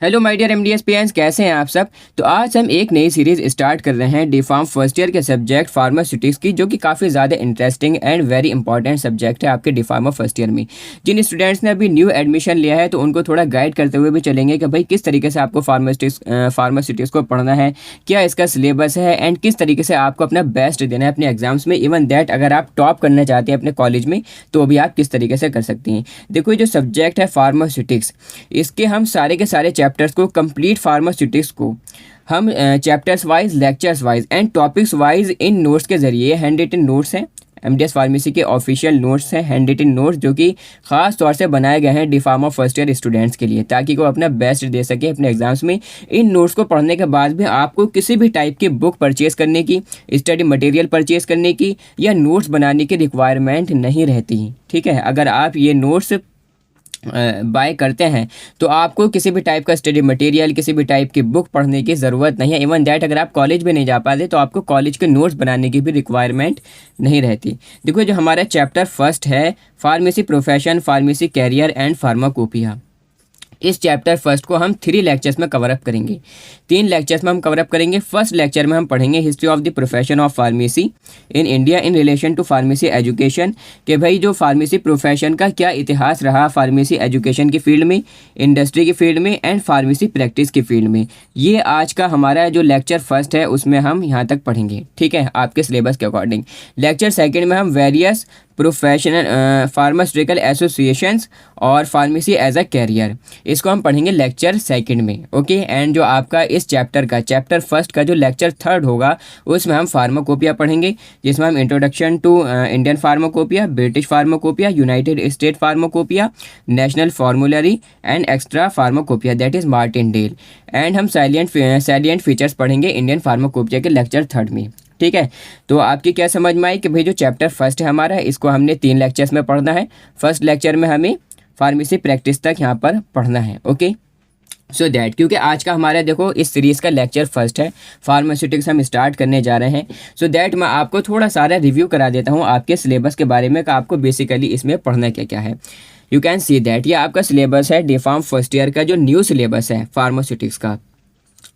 Hello my dear MDS parents, कैसे हैं आप सब। तो आज हम एक नई सीरीज़ स्टार्ट कर रहे हैं डी फार्म फर्स्ट ईयर के सब्जेक्ट फार्मास्यूटिक्स की, जो कि काफ़ी ज़्यादा interesting and very important subject है आपके डी फार्मा फर्स्ट ईयर में। जिन स्टूडेंट्स ने अभी न्यू एडमिशन लिया है तो उनको थोड़ा गाइड करते हुए भी चलेंगे कि भाई किस तरीके से आपको फार्मास्यूटिक्स को पढ़ना है, क्या इसका सिलेबस है एंड किस तरीके से आपको अपना बेस्ट देना है अपने एग्जाम्स में। इवन दैट अगर आप टॉप करना चाहते हैं अपने कॉलेज में तो भी आप किस तरीके से कर सकती हैं। देखो, ये जो सब्जेक्ट है फार्मास्यूटिक्स, इसके हम सारे के सारे चैप्टर्स को, कंप्लीट फार्मास्यूटिक्स को हम chapters wise, lectures wise and topics wise in notes के ज़रिए, हैंड रिटन नोट्स हैं, एमडीएस फार्मेसी के ऑफिशियल नोट्स हैं, हैंड रिटन नोट्स जो कि ख़ास तौर से बनाए गए हैं D pharma first year students के लिए, ताकि वो अपना बेस्ट दे सके अपने एग्जाम्स में। इन नोट्स को पढ़ने के बाद भी आपको किसी भी टाइप की बुक परचेज़ करने की, स्टडी मटेरियल परचेज़ करने की या नोट्स बनाने की रिक्वायरमेंट नहीं रहती। ठीक है, अगर आप ये नोट्स बाय करते हैं तो आपको किसी भी टाइप का स्टडी मटेरियल, किसी भी टाइप की बुक पढ़ने की ज़रूरत नहीं है। इवन दैट अगर आप कॉलेज में नहीं जा पाते तो आपको कॉलेज के नोट्स बनाने की भी रिक्वायरमेंट नहीं रहती। देखो, जो हमारा चैप्टर फर्स्ट है pharmacy profession, pharmacy career and pharmacopoeia, इस चैप्टर फर्स्ट को हम 3 लेक्चर्स में कवर अप करेंगे। 3 लेक्चर्स में हम कवर अप करेंगे। फर्स्ट लेक्चर में हम पढ़ेंगे history of the profession of pharmacy in India in relation to pharmacy education, कि भाई जो फार्मेसी प्रोफेशन का क्या इतिहास रहा फार्मेसी एजुकेशन की फील्ड में, इंडस्ट्री की फील्ड में एंड फार्मेसी प्रैक्टिस की फील्ड में। ये आज का हमारा जो लेक्चर फर्स्ट है उसमें हम यहाँ तक पढ़ेंगे। ठीक है, आपके सिलेबस के अकॉर्डिंग। लेक्चर सेकेंड में हम वेरियस प्रोफेशनल फार्मास्यूटिकल एसोसिएशंस और फार्मेसी एज अ कैरियर, इसको हम पढ़ेंगे लेक्चर सेकंड में। ओके, एंड जो आपका इस चैप्टर का, चैप्टर फर्स्ट का जो लेक्चर थर्ड होगा उसमें हम फार्माकोपिया पढ़ेंगे, जिसमें हम introduction to Indian pharmacopoeia, British pharmacopoeia, United State pharmacopoeia, national formulary and extra pharmacopoeia that is Martindale, and हम सैलिएंट फीचर्स पढ़ेंगे इंडियन फार्माकोपिया के लेक्चर थर्ड में। ठीक है, तो आपकी क्या समझ में आई कि भाई जो चैप्टर फर्स्ट है हमारा, इसको हमने 3 लेक्चर्स में पढ़ना है। फर्स्ट लेक्चर में हमें फार्मेसी प्रैक्टिस तक यहाँ पर पढ़ना है। ओके, सो दैट, क्योंकि आज का हमारा देखो इस सीरीज़ का लेक्चर फर्स्ट है, फार्मास्यूटिक्स हम स्टार्ट करने जा रहे हैं। सो दैट मैं आपको थोड़ा सारा रिव्यू करा देता हूँ आपके सिलेबस के बारे में कि आपको बेसिकली इसमें पढ़ना क्या क्या है। यू कैन सी दैट ये आपका सिलेबस है डी फार्म फर्स्ट ईयर का, जो न्यू सिलेबस है फार्मास्यूटिक्स का।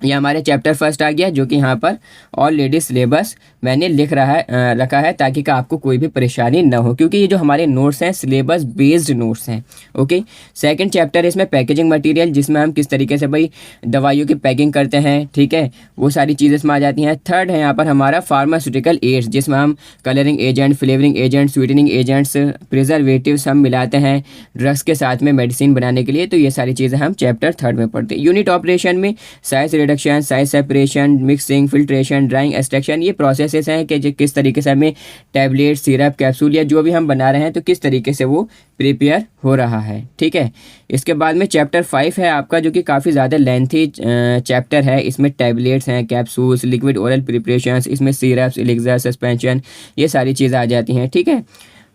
ये हमारे चैप्टर फर्स्ट आ गया, जो कि यहाँ पर ऑलरेडी सिलेबस मैंने रखा है ताकि कि आपको कोई भी परेशानी ना हो, क्योंकि ये जो हमारे नोट्स हैं सिलेबस बेस्ड नोट्स हैं। ओके, सेकंड चैप्टर है इसमें पैकेजिंग मटेरियल, जिसमें हम किस तरीके से भाई दवाइयों की पैकिंग करते हैं। ठीक है, वो सारी चीज़ें इसमें आ जाती हैं। थर्ड है यहाँ पर हमारा फार्मास्यूटिकल एड्स, जिसमें हम colouring agent, flavouring agent, sweetening agents, preservatives हम मिलाते हैं ड्रग्स के साथ में मेडिसिन बनाने के लिए। तो ये सारी चीज़ें हम चैप्टर थर्ड में पढ़ते हैं। यूनिट ऑपरेशन में size reduction, size separation, mixing, filtration, drawing, extraction, ये प्रोसेसेस हैं कि किस तरीके से हमें टैबलेट, सिरप, कैप्सूल या जो भी हम बना रहे हैं तो किस तरीके से वो प्रिपेयर हो रहा है। ठीक है, इसके बाद में चैप्टर 5 है आपका, जो कि काफ़ी ज़्यादा लेंथी चैप्टर है। इसमें टैबलेट्स हैं, कैप्सूल्स, लिक्विड ओरल प्रिपरेशंस, इसमें सिरप्स, एलिक्सर, सस्पेंशन, ये सारी चीज़ें आ जाती हैं। ठीक है,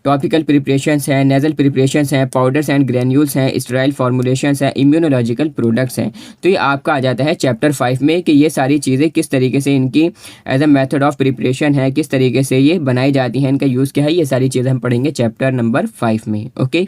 टॉपिकल प्रिपरेशंस हैं, नेजल प्रिपरेशंस हैं, पाउडर्स एंड ग्रैन्यूल्स हैं, स्टेराइल फॉर्मुलेशंस हैं, इम्यूनोलॉजिकल प्रोडक्ट्स हैं। तो ये आपका आ जाता है चैप्टर 5 में कि ये सारी चीज़ें किस तरीके से इनकी as a method of preparation है, किस तरीके से ये बनाई जाती हैं, इनका यूज़ क्या है, ये सारी चीज़ें हम पढ़ेंगे चैप्टर नंबर 5 में। ओके,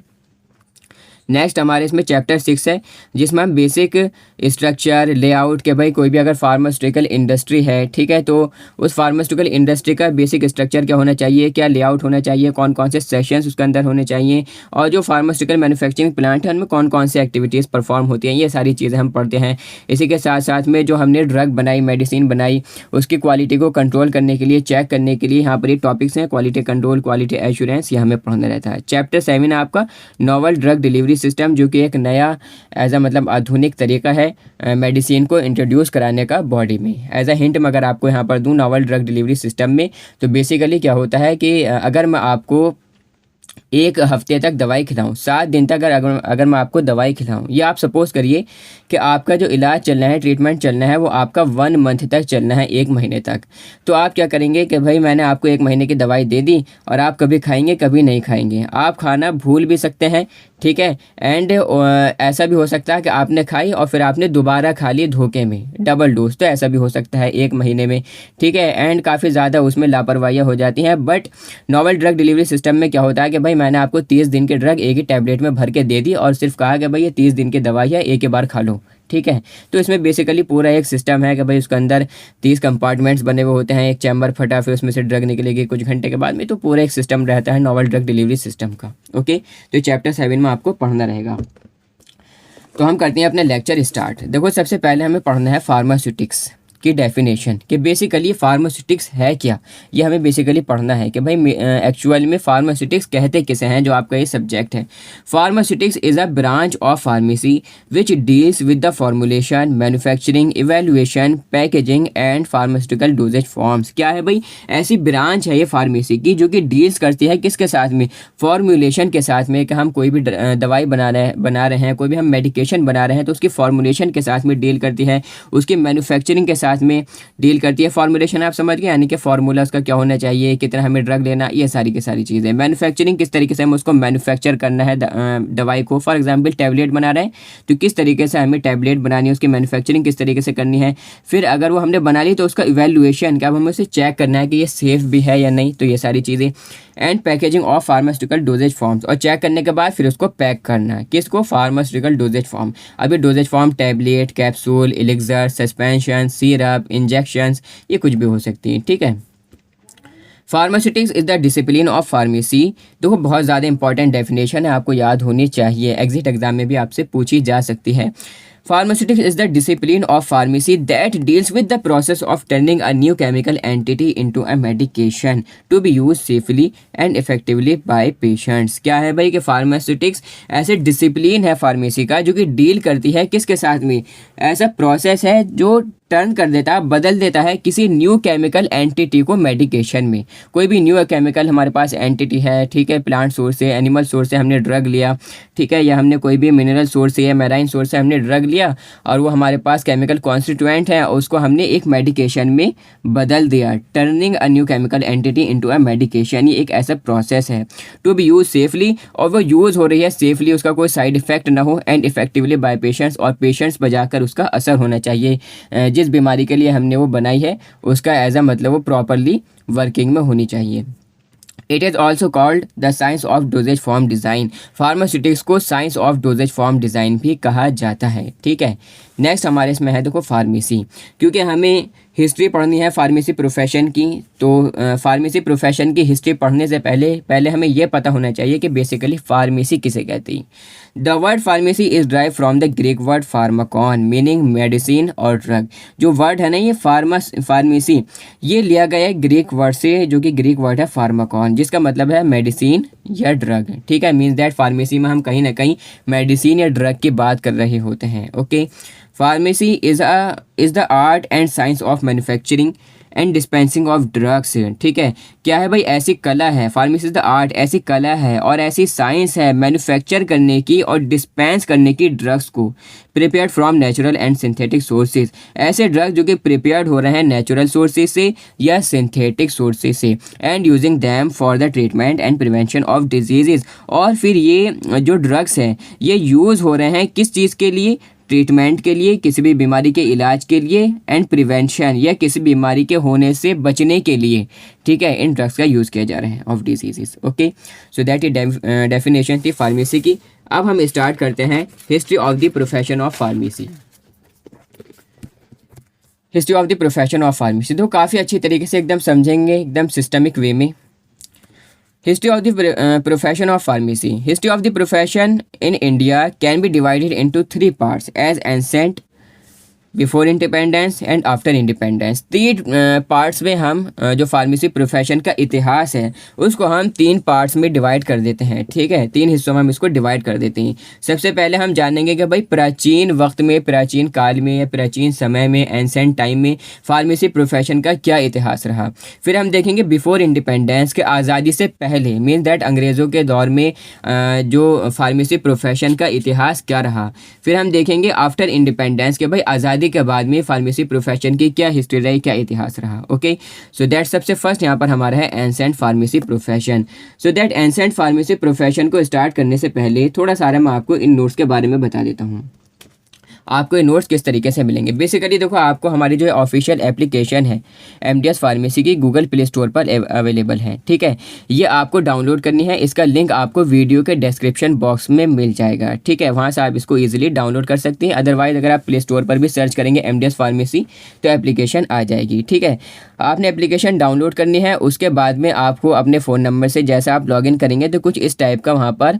नेक्स्ट हमारे इसमें चैप्टर 6 है, जिसमें हम बेसिक स्ट्रक्चर, लेआउट, के भाई कोई भी अगर फार्मास्यूटिकल इंडस्ट्री है, ठीक है, तो उस फार्मास्यूटिकल इंडस्ट्री का बेसिक स्ट्रक्चर क्या होना चाहिए, क्या लेआउट होना चाहिए, कौन कौन से सेशंस उसके अंदर होने चाहिए, और जो फार्मास्यूटिकल मैन्युफैक्चरिंग प्लांट है उनमें कौन कौन से एक्टिविटीज़ परफॉर्म होती हैं, ये सारी चीज़ें हम पढ़ते हैं। इसी के साथ साथ में जो हमने ड्रग बनाई, मेडिसिन बनाई, उसकी क्वालिटी को कंट्रोल करने के लिए, चेक करने के लिए यहाँ पर ये टॉपिक्स हैं, क्वालिटी कंट्रोल, क्वालिटी एश्योरेंस, ये हमें पढ़ना रहता है। चैप्टर 7 है आपका नॉवल ड्रग डिलीवरी सिस्टम, जो कि एक नया एज अ मतलब आधुनिक तरीका है मेडिसिन को इंट्रोड्यूस कराने का बॉडी में। एज अ हिंट मैं अगर आपको यहाँ पर दूँ नॉवल ड्रग डिलीवरी सिस्टम में, तो बेसिकली क्या होता है कि अगर मैं आपको 1 हफ्ते तक दवाई खिलाऊं, 7 दिन तक अगर मैं आपको दवाई खिलाऊं, या आप सपोज़ करिए कि आपका जो इलाज चलना है, ट्रीटमेंट चलना है, वो आपका 1 मंथ तक चलना है, 1 महीने तक। तो आप क्या करेंगे कि भाई मैंने आपको 1 महीने की दवाई दे दी और आप कभी खाएंगे कभी नहीं खाएंगे, आप खाना भूल भी सकते हैं। ठीक है, एंड ऐसा भी हो सकता है कि आपने खाई और फिर आपने दोबारा खा ली धोखे में, डबल डोज, तो ऐसा भी हो सकता है 1 महीने में। ठीक है, एंड काफ़ी ज़्यादा उसमें लापरवाहियाँ हो जाती हैं। But novel drug delivery system में क्या होता है कि भाई मैंने आपको 30 दिन के ड्रग एक ही टैबलेट में भर के दे दी और सिर्फ कहा कि भाई ये 30 दिन की दवाई है, एक ही बार खा लो। ठीक है। तो इसमें बेसिकली पूरा एक सिस्टम है कि भाई उसके अंदर 30 कंपार्टमेंट्स बने हुए होते हैं, एक चैम्बर फटा, फिर उसमें से ड्रग निकलेगी कुछ घंटे के बाद में, तो पूरा एक सिस्टम रहता है नोवल ड्रग डिलीवरी सिस्टम का। ओके, तो चैप्टर 7 में आपको पढ़ना रहेगा। तो हम करते हैं अपना लेक्चर स्टार्ट। देखो, सबसे पहले हमें पढ़ना है फार्मास्यूटिक्स की डेफिनेशन, कि बेसिकली फार्मास्यूटिक्स है क्या, ये हमें बेसिकली पढ़ना है कि भाई एक्चुअल में फार्मास्यूटिक्स कहते किसे हैं, जो आपका ये सब्जेक्ट है। Pharmaceutics is a branch of pharmacy which deals with the formulation, manufacturing, evaluation, packaging and pharmaceutical dosage forms. क्या है भाई, ऐसी ब्रांच है ये फार्मेसी की जो कि डील्स करती है किसके साथ में, फॉर्मुलेशन के साथ में, कि हम कोई भी दवाई बना रहे हैं, कोई भी हम मेडिकेशन बना रहे हैं तो उसकी फॉर्मुलेशन के साथ में डील करती है, उसकी मैन्युफैक्चरिंग के साथ में डील करती है। फॉर्मुलेशन आप समझ गए, यानी कि फार्मूला उसका क्या होना चाहिए, कितना हमें ड्रग लेना, ये सारी की सारी चीज़ें। मैन्युफैक्चरिंग, किस तरीके से हमें उसको मैन्युफैक्चर करना है दवाई को। फॉर एग्जांपल टैबलेट बना रहे हैं तो किस तरीके से हमें टैबलेट बनानी है, उसकी मैन्युफैक्चरिंग किस तरीके से करनी है। फिर अगर वो हमने बना ली तो उसका इवैल्यूएशन, क्या हमें उसे चेक करना है कि ये सेफ़ भी है या नहीं, तो ये सारी चीज़ें। And packaging of pharmaceutical dosage forms, और चेक करने के बाद फिर उसको पैक करना है, किसको, फार्मास्यूटिकल डोजेज फॉर्म। अभी dosage form tablet, capsule, elixir, suspension, syrup, injections, ये कुछ भी हो सकती है, ठीक है। Pharmaceutics is the discipline of pharmacy. देखो, बहुत ज़्यादा इंपॉर्टेंट डेफिनेशन है, आपको याद होनी चाहिए, एग्जिट एग्जाम में भी आपसे पूछी जा सकती है। Pharmaceutics is the discipline of pharmacy that deals with the process of turning a new chemical entity into a medication to be used safely and effectively by patients। क्या है भाई कि फार्मास्यूटिक्स ऐसे डिसिप्लिन है फार्मेसी का जो कि deal करती है किसके साथ में, ऐसा प्रोसेस है जो टर्न कर देता है, बदल देता है किसी न्यू केमिकल एंटिटी को मेडिकेशन में। कोई भी न्यू केमिकल हमारे पास एंटिटी है, ठीक है, प्लांट सोर्स से, एनिमल सोर्स से हमने ड्रग लिया, ठीक है, या हमने कोई भी मिनरल सोर्स से या मैराइन सोर्स से हमने ड्रग लिया और वो हमारे पास केमिकल कॉन्स्टिट्यूएंट है, उसको हमने एक मेडिकेशन में बदल दिया। Turning a new chemical entity into a medication, ये एक ऐसा प्रोसेस है टू बी यूज सेफली, और वो यूज़ हो रही है सेफली, उसका कोई साइड इफेक्ट ना हो, एंड इफेक्टिवली बाय पेशेंट्स, और पेशेंट्स पर जाकर उसका असर होना चाहिए। जिस बीमारी के लिए हमने वो बनाई है उसका एज अ मतलब वो प्रॉपरली वर्किंग में होनी चाहिए। It is also called the science of dosage form design. Pharmaceutics को science of dosage form design भी कहा जाता है, ठीक है। नेक्स्ट हमारे इसमें है देखो फार्मेसी, क्योंकि हमें हिस्ट्री पढ़नी है फार्मेसी प्रोफेशन की, तो फार्मेसी प्रोफेशन की हिस्ट्री पढ़ने से पहले हमें यह पता होना चाहिए कि बेसिकली फार्मेसी किसे कहती है। The word pharmacy is drive from the Greek word Pharmacon meaning medicine और ड्रग। जो वर्ड है ना ये फार्मेसी, ये लिया गया है ग्रीक वर्ड से, जो कि ग्रीक वर्ड है फार्माकॉन, जिसका मतलब है मेडिसिन या ड्रग, ठीक है। मीन्स दैट फार्मेसी में हम कहीं ना कहीं मेडिसिन या ड्रग की बात कर रहे होते हैं, okay. Pharmacy is the art and science of manufacturing and dispensing of drugs, ठीक है। क्या है भाई, ऐसी कला है, फार्मेसी इज द आर्ट, ऐसी कला है और ऐसी साइंस है मैन्युफैक्चर करने की और डिस्पेंस करने की ड्रग्स को, prepared from natural and synthetic sources. ऐसे ड्रग्स जो कि प्रिपेयर्ड हो रहे हैं नेचुरल सोर्सेज से या सिंथेटिक सोर्सेज से, and using them for the treatment and prevention of diseases. और फिर ये जो ड्रग्स हैं ये यूज़ हो रहे हैं किस चीज़ के लिए, ट्रीटमेंट के लिए, किसी भी बीमारी के इलाज के लिए, एंड प्रिवेंशन या किसी बीमारी के होने से बचने के लिए, ठीक है, इन ड्रग्स का यूज़ किया जा रहा है of diseases, okay. So that ये डेफिनेशन थी फार्मेसी की। अब हम स्टार्ट करते हैं history of the profession of pharmacy. History of the profession of pharmacy तो काफ़ी अच्छी तरीके से एकदम समझेंगे, एकदम सिस्टमिक वे में। History of the profession of pharmacy. History of the profession in India can be divided into 3 parts as ancient, before independence and after independence. 3 parts में हम जो फार्मेसी प्रोफेशन का इतिहास है उसको हम 3 पार्ट्स में डिवाइड कर देते हैं, ठीक है। 3 हिस्सों में हम इसको डिवाइड कर देते हैं। सबसे पहले हम जानेंगे कि भाई प्राचीन वक्त में, प्राचीन काल में या प्राचीन समय में, एंसेंट टाइम में फार्मेसी प्रोफेशन का क्या इतिहास रहा। फिर हम देखेंगे बिफोर इंडिपेंडेंस के, आज़ादी से पहले, मीन्स दैट अंग्रेज़ों के दौर में जो फार्मेसी प्रोफेशन का इतिहास क्या रहा। फिर हम देखेंगे आफ्टर इंडिपेंडेंस के भाई आज़ादी के बाद में फार्मेसी प्रोफेशन की क्या हिस्ट्री रही, क्या इतिहास रहा, ओके। सो दैट सबसे फर्स्ट यहाँ पर हमारा है ancient pharmacy profession. So that ancient pharmacy profession को स्टार्ट करने से पहले थोड़ा सारा मैं आपको इन नोट्स के बारे में बता देता हूँ। आपको ये नोट्स किस तरीके से मिलेंगे। बेसिकली देखो, आपको हमारी जो ऑफिशियल एप्लीकेशन है एमडीएस फार्मेसी की गूगल प्ले स्टोर पर अवेलेबल है, ठीक है। ये आपको डाउनलोड करनी है, इसका लिंक आपको वीडियो के डिस्क्रिप्शन बॉक्स में मिल जाएगा, ठीक है। वहाँ से आप इसको ईजिली डाउनलोड कर सकते हैं। अदरवाइज़ अगर आप प्ले स्टोर पर भी सर्च करेंगे एमडीएस फार्मेसी तो एप्लीकेशन आ जाएगी, ठीक है। आपने एप्लीकेशन डाउनलोड करनी है, उसके बाद में आपको अपने फ़ोन नंबर से जैसे आप लॉगिन करेंगे तो कुछ इस टाइप का वहाँ पर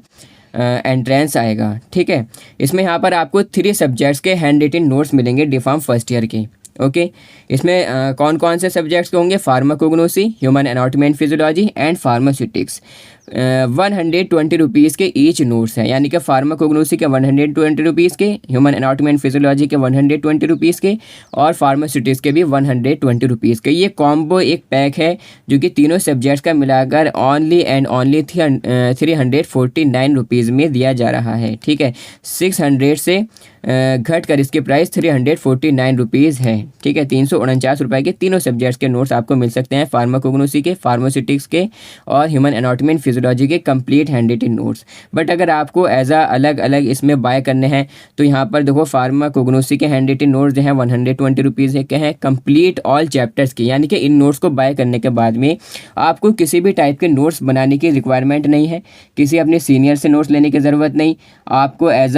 एंट्रेंस आएगा, ठीक है। इसमें यहाँ पर आपको 3 सब्जेक्ट्स के हैंड रिटन नोट्स मिलेंगे D.Pharm फर्स्ट ईयर के, ओके। इसमें कौन कौन से सब्जेक्ट्स होंगे? Pharmacognosy, human anatomy and physiology and pharmaceutics. 120 rupees के ईच नोट्स हैं, यानी कि फार्माकोग्नोसी के 120 रुपीज़ के, ह्यूमन एनाटॉमी एंड फिजियोलॉजी के 120 रुपीज़ के और फार्मास्यूटिक्स के भी 120 रुपीज़ के। ये कॉम्बो एक पैक है जो कि तीनों सब्जेक्ट्स का मिलाकर ओनली एंड ओनली 349 रुपीज़ में दिया जा रहा है, ठीक है। 600 से घट कर इसकी प्राइस 349 रुपीज़ है, ठीक है। 349 रुपये के तीनों सब्जेक्ट्स के नोट्स आपको मिल सकते हैं, फार्माकोग्नोसी के, फार्मास्यूटिक्स के और ह्यूमन एनाटॉमी एंड फिजियोलॉजी के complete handwritten notes. But अगर आपको एज अलग अलग इसमें बाय करने हैं तो यहाँ पर देखो, फार्माकोग्नोसी के हैंड रिटन नोट्स जो हैं 120 रुपीज़ के हैं कंप्लीट ऑल चैप्टर्स के, यानी कि इन नोट्स को बाय करने के बाद में आपको किसी भी टाइप के नोट्स बनाने की रिक्वायरमेंट नहीं है, किसी अपने सीनियर से नोट्स लेने की ज़रूरत नहीं, आपको एज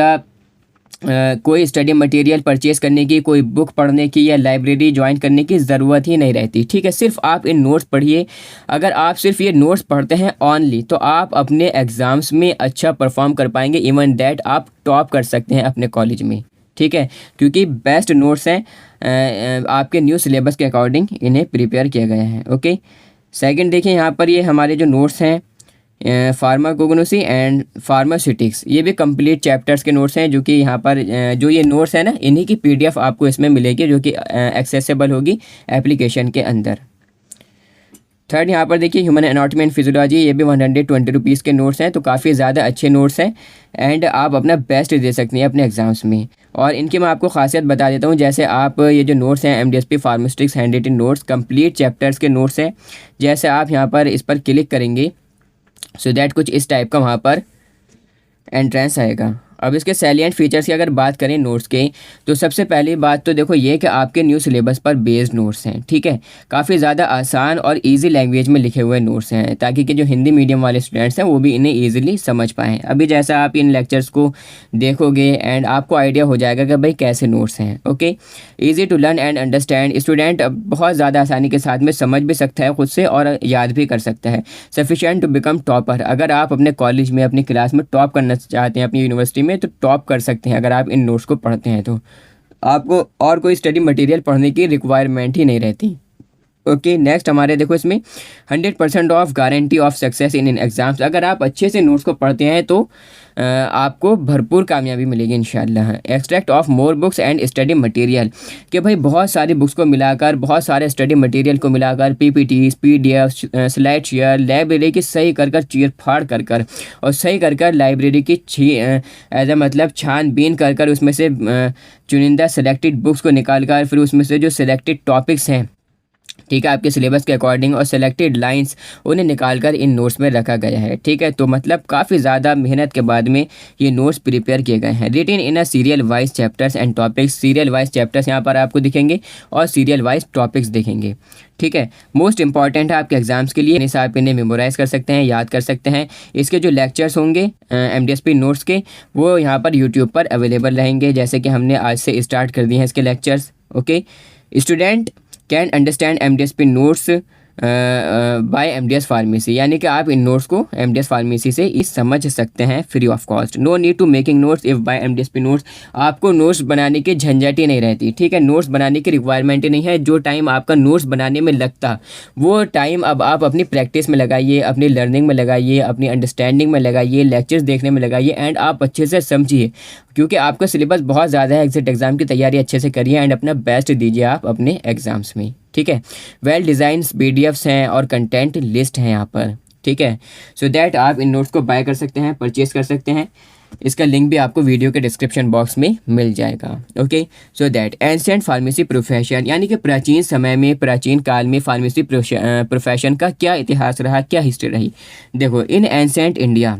कोई स्टडी मटेरियल परचेज़ करने की, कोई बुक पढ़ने की या लाइब्रेरी ज्वाइन करने की ज़रूरत ही नहीं रहती, ठीक है। सिर्फ आप इन नोट्स पढ़िए। अगर आप सिर्फ ये नोट्स पढ़ते हैं ऑनली तो आप अपने एग्ज़ाम्स में अच्छा परफॉर्म कर पाएंगे, इवन दैट आप टॉप कर सकते हैं अपने कॉलेज में, ठीक है, क्योंकि बेस्ट नोट्स हैं, आपके न्यू सिलेबस के अकॉर्डिंग इन्हें प्रिपेयर किया गया है, ओके। सेकंड देखिए, यहाँ पर ये हमारे जो नोट्स हैं फार्माकोग्नोसी एंड फार्मास्यूटिक्स, ये भी कंप्लीट चैप्टर्स के नोट्स हैं, जो कि यहाँ पर जो ये नोट्स हैं ना, इन्हीं की PDF आपको इसमें मिलेगी, जो कि एक्सेसिबल होगी एप्लीकेशन के अंदर। थर्ड यहाँ पर देखिए, ह्यूमन एनाटॉमी एंड फिजियोलॉजी, ये भी 120 रुपीज़ के नोट्स हैं, तो काफ़ी ज़्यादा अच्छे नोट्स हैं एंड आप अपना बेस्ट दे सकती हैं अपने एग्ज़ाम्स में। और इनकी मैं आपको खासियत बता देता हूँ, जैसे आप ये जो नोट्स हैं MDSP pharmaceutics handwritten notes complete chapters के नोट्स हैं, जैसे आप यहाँ पर इस पर क्लिक करेंगे सो दैट कुछ इस टाइप का वहाँ पर एंट्रेंस आएगा। अब इसके सैलिएंट फीचर्स की अगर बात करें नोट्स के, तो सबसे पहली बात तो देखो ये कि आपके न्यू सिलेबस पर बेस्ड नोट्स हैं, ठीक है। काफ़ी ज़्यादा आसान और इजी लैंग्वेज में लिखे हुए नोट्स हैं, ताकि कि जो हिंदी मीडियम वाले स्टूडेंट्स हैं वो भी इन्हें ईजिली समझ पाएँ। अभी जैसा आप इन लेक्चर्स को देखोगे एंड आपको आइडिया हो जाएगा कि भाई कैसे नोट्स हैं, okay. Easy to learn and understand, student बहुत ज़्यादा आसानी के साथ में समझ भी सकता है खुद से और याद भी कर सकता है। सफिशिएंट टू बिकम टॉपर, अगर आप अपने कॉलेज में अपनी क्लास में टॉप करना चाहते हैं अपनी यूनिवर्सिटी में तो टॉप कर सकते हैं अगर आप इन नोट्स को पढ़ते हैं, तो आपको और कोई स्टडी मटेरियल पढ़ने की रिक्वायरमेंट ही नहीं रहती, ओके। नेक्स्ट हमारे देखो, इसमें 100% of guarantee of success in exams, अगर आप अच्छे से नोट्स को पढ़ते हैं तो आपको भरपूर कामयाबी मिलेगी इंशाल्लाह। Extract of more books and study material, कि भाई बहुत सारी बुक्स को मिलाकर, बहुत सारे स्टडी मटेरियल को मिलाकर PPTs PDF slide share library की सही कर चीर फाड़ कर और सही कर लाइब्रेरी की एज मतलब छानबीन कर उसमें से चुनिंदा सेलेक्टेड बुक्स को निकाल कर फिर उसमें से जो सिलेक्टेड टॉपिक्स हैं, ठीक है, आपके सिलेबस के अकॉर्डिंग और सेलेक्टेड लाइंस उन्हें निकालकर इन नोट्स में रखा गया है, ठीक है। तो मतलब काफ़ी ज़्यादा मेहनत के बाद में ये नोट्स प्रिपेयर किए गए हैं। Written in a serial wise chapters and topics, serial wise chapters यहाँ पर आपको दिखेंगे और सीरियल वाइज टॉपिक्स दिखेंगे, ठीक है। मोस्ट इंपॉर्टेंट है आपके एग्जाम्स के लिए, आप इन्हें मेमोराइज़ कर सकते हैं, याद कर सकते हैं। इसके जो लेक्चर्स होंगे MDSP नोट्स के, वो यहाँ पर यूट्यूब पर अवेलेबल रहेंगे, जैसे कि हमने आज से स्टार्ट कर दिए हैं इसके lectures, okay. Student can understand MDSP notes by MDS pharmacy, यानी कि आप इन नोट्स को MDS फार्मेसी से ही समझ सकते हैं free of cost. No need to making notes if buy MDSP notes, आपको नोट्स बनाने की झंझट ही नहीं रहती, ठीक है। नोट्स बनाने की रिक्वायरमेंट ही नहीं है। जो टाइम आपका नोट्स बनाने में लगता वो टाइम अब आप अपनी प्रैक्टिस में लगाइए, अपनी लर्निंग में लगाइए, अपनी अंडरस्टैंडिंग में लगाइए, लेक्चर्स देखने में लगाइए एंड आप अच्छे से समझिए, क्योंकि आपका सिलेबस बहुत ज़्यादा है। एग्जिट एग्ज़ाम की तैयारी अच्छे से करिए एंड अपना बेस्ट दीजिए आप अपने एग्ज़ाम्स में, ठीक है। वेल डिज़ाइंस PDFs हैं और कंटेंट लिस्ट हैं यहाँ पर, ठीक है। सो दैट आप इन नोट्स को बाय कर सकते हैं, परचेज़ कर सकते हैं। इसका लिंक भी आपको वीडियो के डिस्क्रिप्शन बॉक्स में मिल जाएगा, okay. So that ancient pharmacy profession, यानी कि प्राचीन समय में, प्राचीन काल में फार्मेसी प्रोफेशन का क्या इतिहास रहा, क्या हिस्ट्री रही। देखो, इन एंशिएंट इंडिया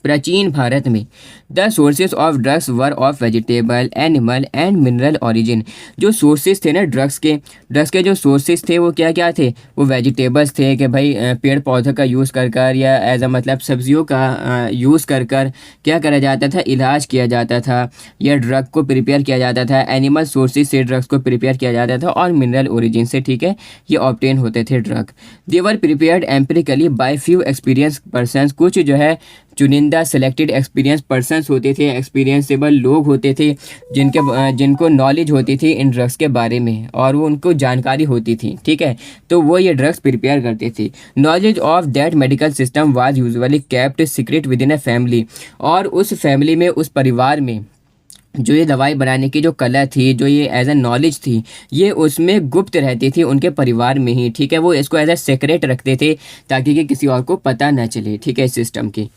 प्राचीन भारत में the sources of drugs were of vegetable, animal and mineral origin. जो सोर्सेज थे ना ड्रग्स के जो सोर्सेज थे वो क्या क्या थे, वो वेजिटेबल्स थे कि भाई पेड़ पौधों का यूज़ कर कर या एज अ मतलब सब्जियों का यूज़ कर कर क्या करा जाता था, इलाज किया जाता था या ड्रग को प्रिपेयर किया जाता था। एनिमल सोर्सेज से ड्रग्स को प्रिपेयर किया जाता था और मिनरल ओरिजिन से, ठीक है, ये ऑब्टेन होते थे drug. They were prepared empirically by few experience persons. कुछ जो है चुनिंदा सेलेक्टेड एक्सपीरियंस पर्सनस होते थे, एक्सपीरियंसेबल लोग होते थे जिनको नॉलेज होती थी इन ड्रग्स के बारे में और वो उनको जानकारी होती थी, ठीक है, तो वो ये ड्रग्स प्रिपेयर करते थे। Knowledge of that medical system was usually kept secret with in a family. और उस फैमिली में, उस परिवार में जो ये दवाई बनाने की जो कला थी, जो ये एज ए नॉलेज थी, ये उसमें गुप्त रहती थी उनके परिवार में ही, ठीक है, वो इसको एज ए सीक्रेट रखते थे ताकि कि किसी और को पता ना चले, ठीक है, इस सिस्टम की।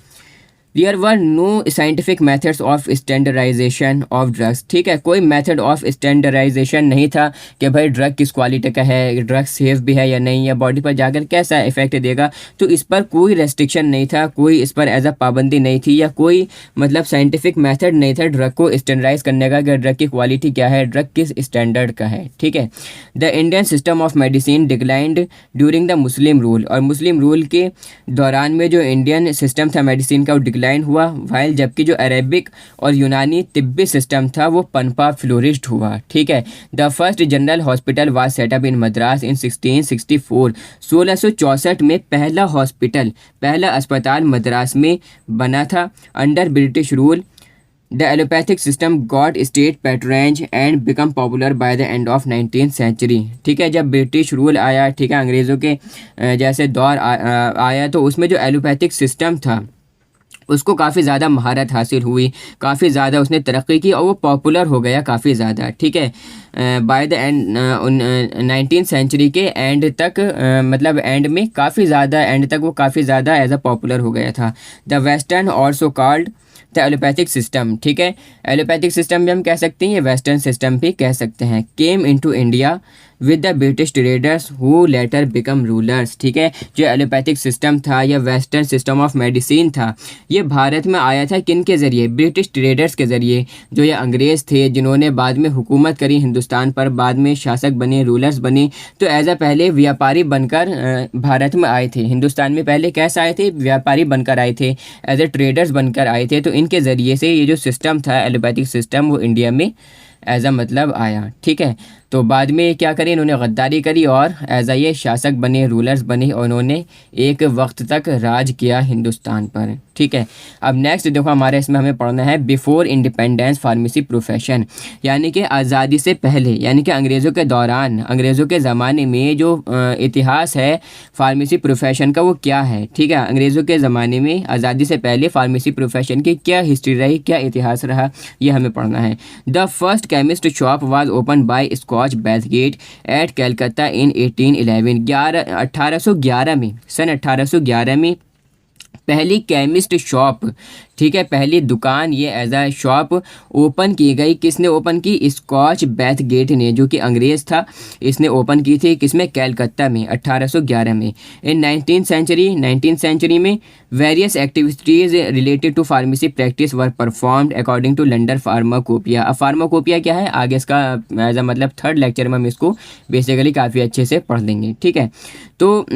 There were no scientific methods of standardisation of drugs, ठीक है, कोई मेथड ऑफ स्टैंडर्डाइजेशन नहीं था कि भाई ड्रग किस क्वालिटी का है, ड्रग सेफ भी है या नहीं, या बॉडी पर जाकर कैसा इफेक्ट देगा, तो इस पर कोई रेस्ट्रिक्शन नहीं था, कोई इस पर एज अ पाबंदी नहीं थी, या कोई मतलब साइंटिफिक मेथड नहीं था ड्रग को स्टैंडर्डाइज करने का कि ड्रग की क्वालिटी क्या है, ड्रग किस स्टैंडर्ड का है, ठीक है। The Indian system of medicine declined during the Muslim rule, और मुस्लिम रूल के दौरान में जो इंडियन सिस्टम था मेडिसिन का वो डिक्लाइन हुआ, वाइल जबकि जो अरेबिक और यूनानी तिब्बी सिस्टम था वो पनपा फ्लोरिश्ड हुआ, ठीक है। The first general hospital was set up in Madras in 1664। 1664 में पहला अस्पताल मद्रास में बना था under British rule. The allopathic system got state patronage and become popular by the end of 19th century, ठीक है। जब ब्रिटिश रूल आया, ठीक है, अंग्रेज़ों के जैसे दौर आया, तो उसमें जो एलोपैथिक सिस्टम था उसको काफ़ी ज़्यादा महारत हासिल हुई, काफ़ी ज़्यादा उसने तरक्की की और वो पॉपुलर हो गया काफ़ी ज़्यादा, ठीक है। By the end 19th century के एंड तक, मतलब एंड में काफ़ी ज़्यादा, एंड तक वो काफ़ी ज़्यादा एज अ पॉपुलर हो गया था। The western also called the allopathic system, ठीक है, एलोपैथिक सिस्टम भी हम कह सकते हैं, ये वेस्टर्न सिस्टम भी कह सकते हैं। Came into India with the British traders who letter become rulers, ठीक है। जो एलोपैथिक सिस्टम था या वेस्टर्न सिस्टम ऑफ मेडिसिन था, ये भारत में आया था किन के ज़रिए, ब्रिटिश ट्रेडर्स के ज़रिए, जो ये अंग्रेज़ थे जिन्होंने बाद में हुकूमत करी हिंदुस्तान पर, बाद में शासक बने, रूलर्स बने, तो एज अ पहले व्यापारी बनकर भारत में आए थे। हिंदुस्तान में पहले कैसे आए थे, व्यापारी बनकर आए थे, एज ए ट्रेडर्स बनकर आए थे, तो इनके ज़रिए से ये जो सिस्टम था एलोपैथिक सिस्टम वो इंडिया में एज अ मतलब आया, ठीक है। तो बाद में क्या करें, इन्होंने गद्दारी करी और एज अ ये शासक बने, रूलर्स बने और उन्होंने एक वक्त तक राज किया हिंदुस्तान पर, ठीक है। अब नेक्स्ट देखो हमारे इसमें हमें पढ़ना है बिफोर इंडिपेंडेंस फार्मेसी प्रोफेशन, यानी कि आज़ादी से पहले, यानी कि अंग्रेज़ों के दौरान, अंग्रेज़ों के ज़माने में जो इतिहास है फार्मेसी प्रोफेशन का वो क्या है, ठीक है। अंग्रेज़ों के ज़माने में आज़ादी से पहले फार्मेसी प्रोफेशन की क्या हिस्ट्री रही, क्या इतिहास रहा, ये हमें पढ़ना है। The first chemist shop was open by Scotch Bathgate at Calcutta in 1811 में, सन 1811 में पहली केमिस्ट शॉप, ठीक है, पहली दुकान ये एज अ शॉप ओपन की गई। किसने ओपन की, स्कॉच बेथगेट ने, जो कि अंग्रेज़ था, इसने ओपन की थी किसमें, कलकत्ता में 1811 में। इन 19th सेंचुरी में various activities related to pharmacy practice were performed according to London pharmacopoeia. अब फार्माकोपिया क्या है, आगे इसका एज अ मतलब थर्ड लेक्चर में हम इसको बेसिकली काफ़ी अच्छे से पढ़ लेंगे, ठीक है। तो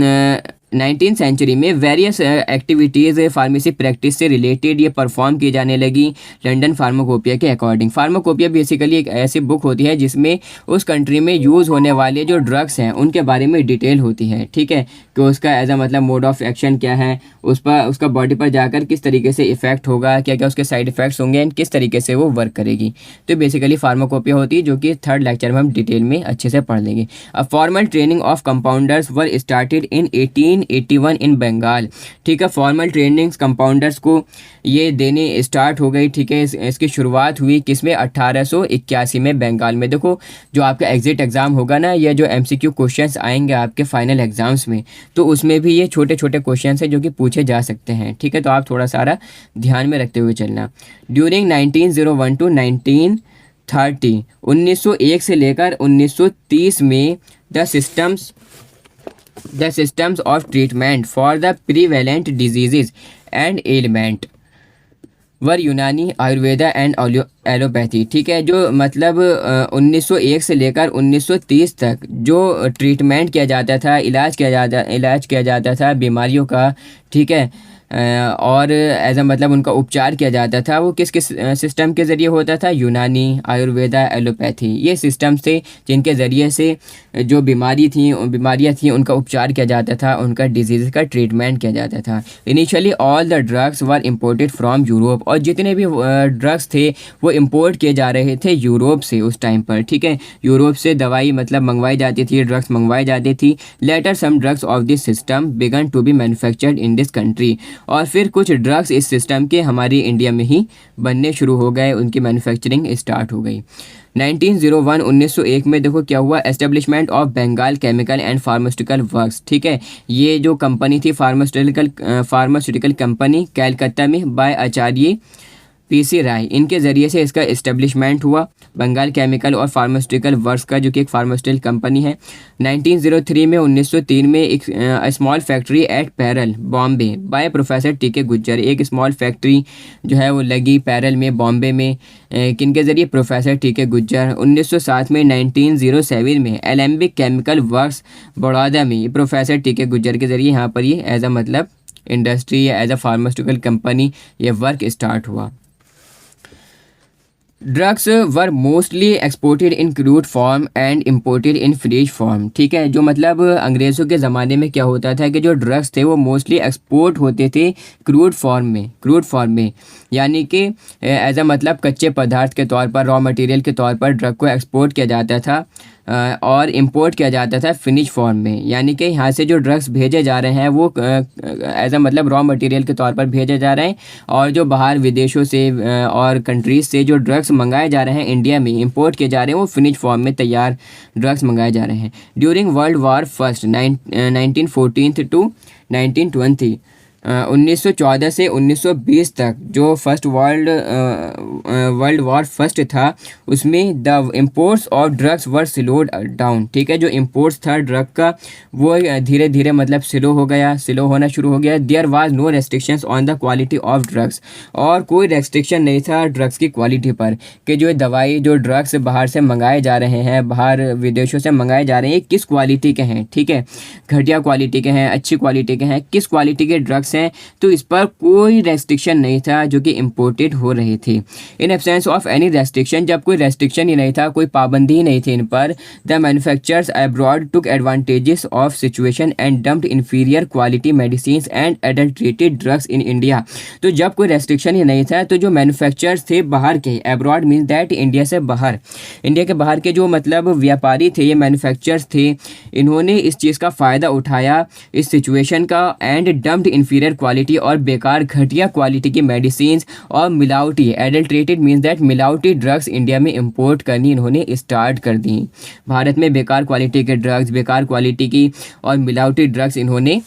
19th सेंचुरी में वेरियस एक्टिविटीज़ फार्मेसी प्रैक्टिस से रिलेटेड ये परफॉर्म की जाने लगी लंदन फार्माकोपिया के अकॉर्डिंग। फार्माकोपिया बेसिकली एक ऐसी बुक होती है जिसमें उस कंट्री में यूज़ होने वाले जो ड्रग्स हैं उनके बारे में डिटेल होती है, ठीक है, कि उसका एज अ मतलब मोड ऑफ एक्शन क्या है, उस पर उसका बॉडी पर जाकर किस तरीके से इफेक्ट होगा, क्या क्या उसके साइड इफ़ेक्ट्स होंगे एंड किस तरीके से वो वर्क करेगी। तो बेसिकली फार्माकोपिया होती है, जो कि थर्ड लेक्चर में हम डिटेल में अच्छे से पढ़ लेंगे। अब formal training of compounders were started in 1881 इन बंगाल, ठीक है। फॉर्मल ट्रेनिंग्स कंपाउंडर्स को ये देने स्टार्ट हो गई, ठीक है। इसकी शुरुआत हुई किसमें, 1881 में बंगाल में। देखो जो आपका एग्जिट एग्ज़ाम होगा ना, या जो MCQ क्वेश्चंस आएंगे आपके फाइनल एग्ज़ाम्स में, तो उसमें भी ये छोटे छोटे क्वेश्चंस हैं जो कि पूछे जा सकते हैं, ठीक है। तो आप थोड़ा सारा ध्यान में रखते हुए चलना। ड्यूरिंग 1901 टू 1930, 1901 से लेकर 1930 में the systems of treatment for the prevalent disease and ailment, were Unani, Ayurveda and allopathy. ठीक है, जो मतलब 1901 से लेकर 1930 तक जो ट्रीटमेंट किया जाता था, इलाज किया जाता था बीमारियों का। ठीक है, और एज अ मतलब उनका उपचार किया जाता था, वो किस किस सिस्टम के ज़रिए होता था? यूनानी, आयुर्वेदा, एलोपैथी, ये सिस्टम्स थे जिनके ज़रिए से जो बीमारियाँ थी उनका उपचार किया जाता था, उनका डिजीज़ का ट्रीटमेंट किया जाता था। Initially all the drugs were imported from Europe, और जितने भी ड्रग्स थे वो इम्पोर्ट किए जा रहे थे यूरोप से उस टाइम पर। ठीक है, यूरोप से दवाई मतलब मंगवाई जाती थी, ड्रग्स मंगवाई जाती थी। Later some drugs of this system began to be manufactured in this country, और फिर कुछ ड्रग्स इस सिस्टम के हमारी इंडिया में ही बनने शुरू हो गए, उनकी मैन्युफैक्चरिंग स्टार्ट हो गई। 1901 1901 में देखो क्या हुआ? Establishment of Bengal chemical and pharmaceutical works. ठीक है, ये जो कंपनी थी फार्मास्यूटिकल कंपनी कलकत्ता में बाय आचार्य पीसी राय, इनके ज़रिए से इसका इस्टेब्लिशमेंट हुआ, बंगाल केमिकल और फार्मास्यूटिकल वर्क्स का, जो कि एक फार्मास्यूटिकल कंपनी है। 1903 में 1903 में एक small factory eight parallel Bombay by professor TK. Gujjar, एक स्मॉल फैक्ट्री जो है वो लगी पैरल में, बॉम्बे में, किनके ज़रिए? Professor TK. गुज्जर। 1907 में 1907 में एलेम्बिक केमिकल वर्क्स बड़ौदा में प्रोफेसर टी.के. गुज्जर के ज़रिए यहाँ पर ये एज अ मतलब इंडस्ट्री या एज अ फार्मास्यूटिकल कंपनी ये वर्क स्टार्ट हुआ। Drugs were mostly exported in crude form and imported in fresh form. ठीक है, जो मतलब अंग्रेज़ों के ज़माने में क्या होता था कि जो ड्रग्स थे वो मोस्टली एक्सपोर्ट होते थे क्रूड फॉर्म में, यानी कि एज अ मतलब कच्चे पदार्थ के तौर पर, रॉ मटेरियल के तौर पर ड्रग को एक्सपोर्ट किया जाता था और इंपोर्ट किया जाता था फिनिश फॉर्म में, यानी कि यहाँ से जो ड्रग्स भेजे जा रहे हैं वो एज अ मतलब रॉ मटेरियल के तौर पर भेजे जा रहे हैं, और जो बाहर विदेशों से और कंट्रीज़ से जो ड्रग्स मंगाए जा रहे हैं इंडिया में इंपोर्ट किए जा रहे हैं वो फिनिश फॉर्म में तैयार ड्रग्स मंगाए जा रहे हैं। During world war first 1914 to 1920, 1914 से 1920 तक जो वर्ल्ड वॉर फर्स्ट था उसमें the imports of drugs were slowed down. ठीक है, जो इम्पोर्ट्स था ड्रग का वो धीरे धीरे मतलब स्लो होना शुरू हो गया। There was no restrictions on the quality of drugs, और कोई रेस्ट्रिक्शन नहीं था ड्रग्स की क्वालिटी पर, कि जो दवाई जो ड्रग्स बाहर से मंगाए जा रहे हैं, बाहर विदेशों से मंगाए जा रहे हैं, किस क्वालिटी के हैं। ठीक है, घटिया क्वालिटी के हैं, अच्छी क्वालिटी के हैं, किस क्वालिटी के ड्रग्स हैं, तो इस पर कोई रेस्ट्रिक्शन नहीं था जो कि इम्पोर्टेड हो रहे थे। In absence of any restriction, जब कोई रेस्ट्रिक्शन ही नहीं था, कोई पाबंदी ही नहीं थी इन पर, the manufacturers abroad took advantages of situation and dumped inferior quality medicine and adulterated drugs in India. तो जब कोई रेस्ट्रिक्शन ही नहीं था तो जो मैन्युफैक्चरर्स थे बाहर के, अब्रॉड मीन्स दैट इंडिया से बाहर, इंडिया के बाहर के जो मतलब व्यापारी थे, ये मैन्युफैक्चरर्स थे, इन्होंने इस चीज़ का फ़ायदा उठाया इस सिचुएशन का, एंड डम्प्ड इंफीरियर क्वालिटी और बेकार घटिया क्वालिटी की मेडिसिन और मिलावटी एडल्ट्रेटेड मीन्स दैट मिलावटी ड्रग्स इंडिया में इंपोर्ट करनी इन्होंने स्टार्ट कर दी। भारत में बेकार क्वालिटी के ड्रग्स, बेकार क्वालिटी की और मिलावटी ड्रग्स इन्होंने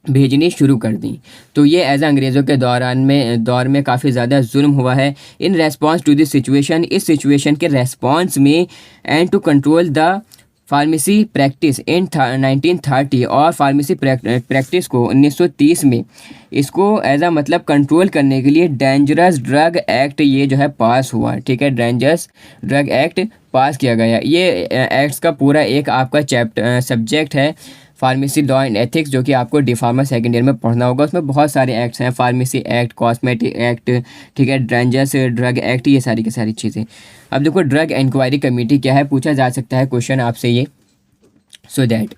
भेजनी शुरू कर दी। तो ये एज अंग्रेज़ों के दौर में काफ़ी ज़्यादा जुल्म हुआ है। In response to this situation, इस सिचुएशन के रेस्पॉन्स में and to control the pharmacy practice in 1930, और फार्मेसी प्रैक्टिस को 1930 में इसको एज अ मतलब कंट्रोल करने के लिए डेंजरस ड्रग एक्ट ये जो है पास हुआ। ठीक है, डेंजरस ड्रग एक्ट पास किया गया। ये एक्ट्स का पूरा एक आपका सब्जेक्ट है फार्मेसी लॉ एंड एथिक्स, जो कि आपको डी फार्मा सेकेंड ईयर में पढ़ना होगा। उसमें बहुत सारे एक्ट्स हैं, फार्मेसी एक्ट, कॉस्मेटिक एक्ट, ठीक है, डेंजरस ड्रग एक्ट, ये सारी की सारी चीज़ें। अब देखो ड्रग इंक्वायरी कमेटी क्या है, पूछा जा सकता है क्वेश्चन आपसे ये। So that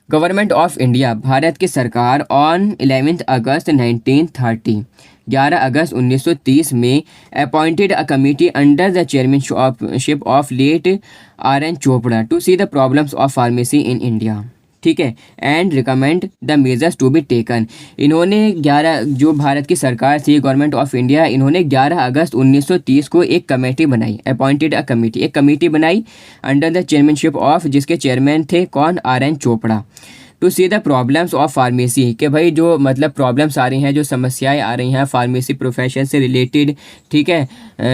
government of India, Bharat की सरकार ऑन 11 अगस्त 1930, 11 अगस्त 1930 में appointed a committee under the chairmanship of late R.N. Chopra to see the problems of pharmacy in India. ठीक है, and recommend the measures to be taken. इन्होंने 11 जो भारत की सरकार थी, गवर्नमेंट ऑफ इंडिया, इन्होंने 11 अगस्त 1930 को एक कमेटी बनाई, अपॉइंटेड अ कमेटी, एक कमेटी बनाई अंडर द चेयरमैनशिप ऑफ, जिसके चेयरमैन थे कौन? R.N. Chopra, to see the problems of pharmacy, कि भाई जो मतलब प्रॉब्लम्स आ रही हैं, जो समस्याएं आ रही हैं फार्मेसी प्रोफेशन से रिलेटेड, ठीक है,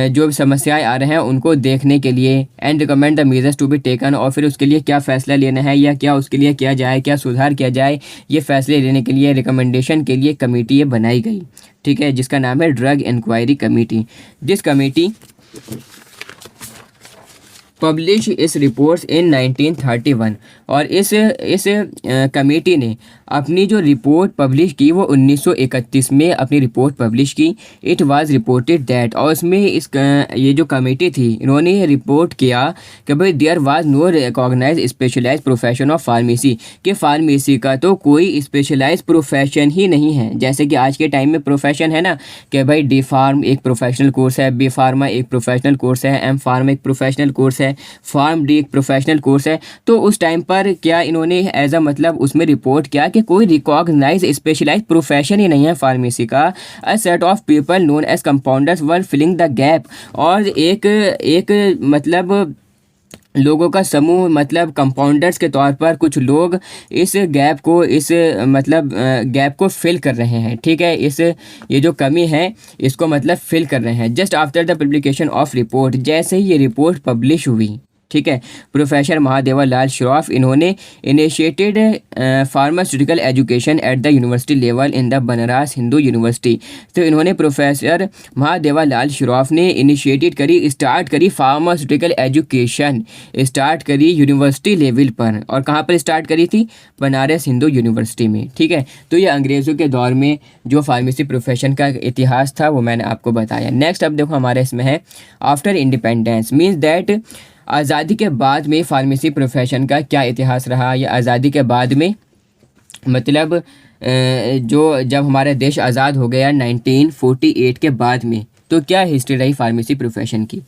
जो समस्याएं आ रहे हैं उनको देखने के लिए, and recommend the measures to be taken, और फिर उसके लिए क्या फ़ैसला लेना है या क्या उसके लिए किया जाए, क्या सुधार किया जाए, ये फैसले लेने के लिए रिकमेंडेशन के लिए कमेटी ये बनाई गई, ठीक है, जिसका नाम है drug inquiry committee. This committee publish is reports in 1931, और इस कमेटी ने अपनी जो रिपोर्ट पब्लिश की वो 1931 में अपनी रिपोर्ट पब्लिश की। इट वाज रिपोर्टेड दैट, और उसमें ये जो कमेटी थी इन्होंने रिपोर्ट किया कि भाई there was no recognise specialised profession of pharmacy, कि फार्मेसी का तो कोई स्पेशलाइज्ड प्रोफेशन ही नहीं है। जैसे कि आज के टाइम में प्रोफेशन है ना, कि भाई डी फार्म एक प्रोफेशनल कोर्स है, बी फार्मा एक प्रोफेशनल कोर्स है, एम फार्मा एक प्रोफेशनल कोर्स है, फार्म डी एक प्रोफेशनल कोर्स है। तो उस टाइम पर क्या इन्होंने एज अ मतलब उसमें रिपोर्ट किया कि कोई रिकॉग्नाइज स्पेशलाइज्ड प्रोफेशन ही नहीं है फार्मेसी का। A set of people known as compounders were filling the gap, और एक मतलब लोगों का समूह मतलब कंपाउंडर्स के तौर पर कुछ लोग इस गैप को गैप को फिल कर रहे हैं, ठीक है, ये जो कमी है इसको मतलब फिल कर रहे हैं। Just after the publication of report, जैसे ही ये रिपोर्ट पब्लिश हुई, ठीक है, प्रोफेसर महादेवा लाल श्रॉफ इन्होंने initiated pharmaceutical education at the university level in the Banaras Hindu university. तो इन्होंने प्रोफेसर महादेवा लाल श्रॉफ ने स्टार्ट करी फार्मास्यूटिकल एजुकेशन स्टार्ट करी यूनिवर्सिटी लेवल पर, और कहाँ पर स्टार्ट करी थी? बनारस हिंदू यूनिवर्सिटी में, ठीक है। तो ये अंग्रेज़ों के दौर में जो फार्मेसी प्रोफेशन का इतिहास था वो मैंने आपको बताया। नेक्स्ट अब देखो हमारे इसमें है आफ्टर इंडिपेंडेंस, मीन्स दैट आज़ादी के बाद में फार्मेसी प्रोफेशन का क्या इतिहास रहा, या आज़ादी के बाद में मतलब जो जब हमारा देश आज़ाद हो गया 1948 के बाद में, तो क्या हिस्ट्री रही फार्मेसी प्रोफेशन की।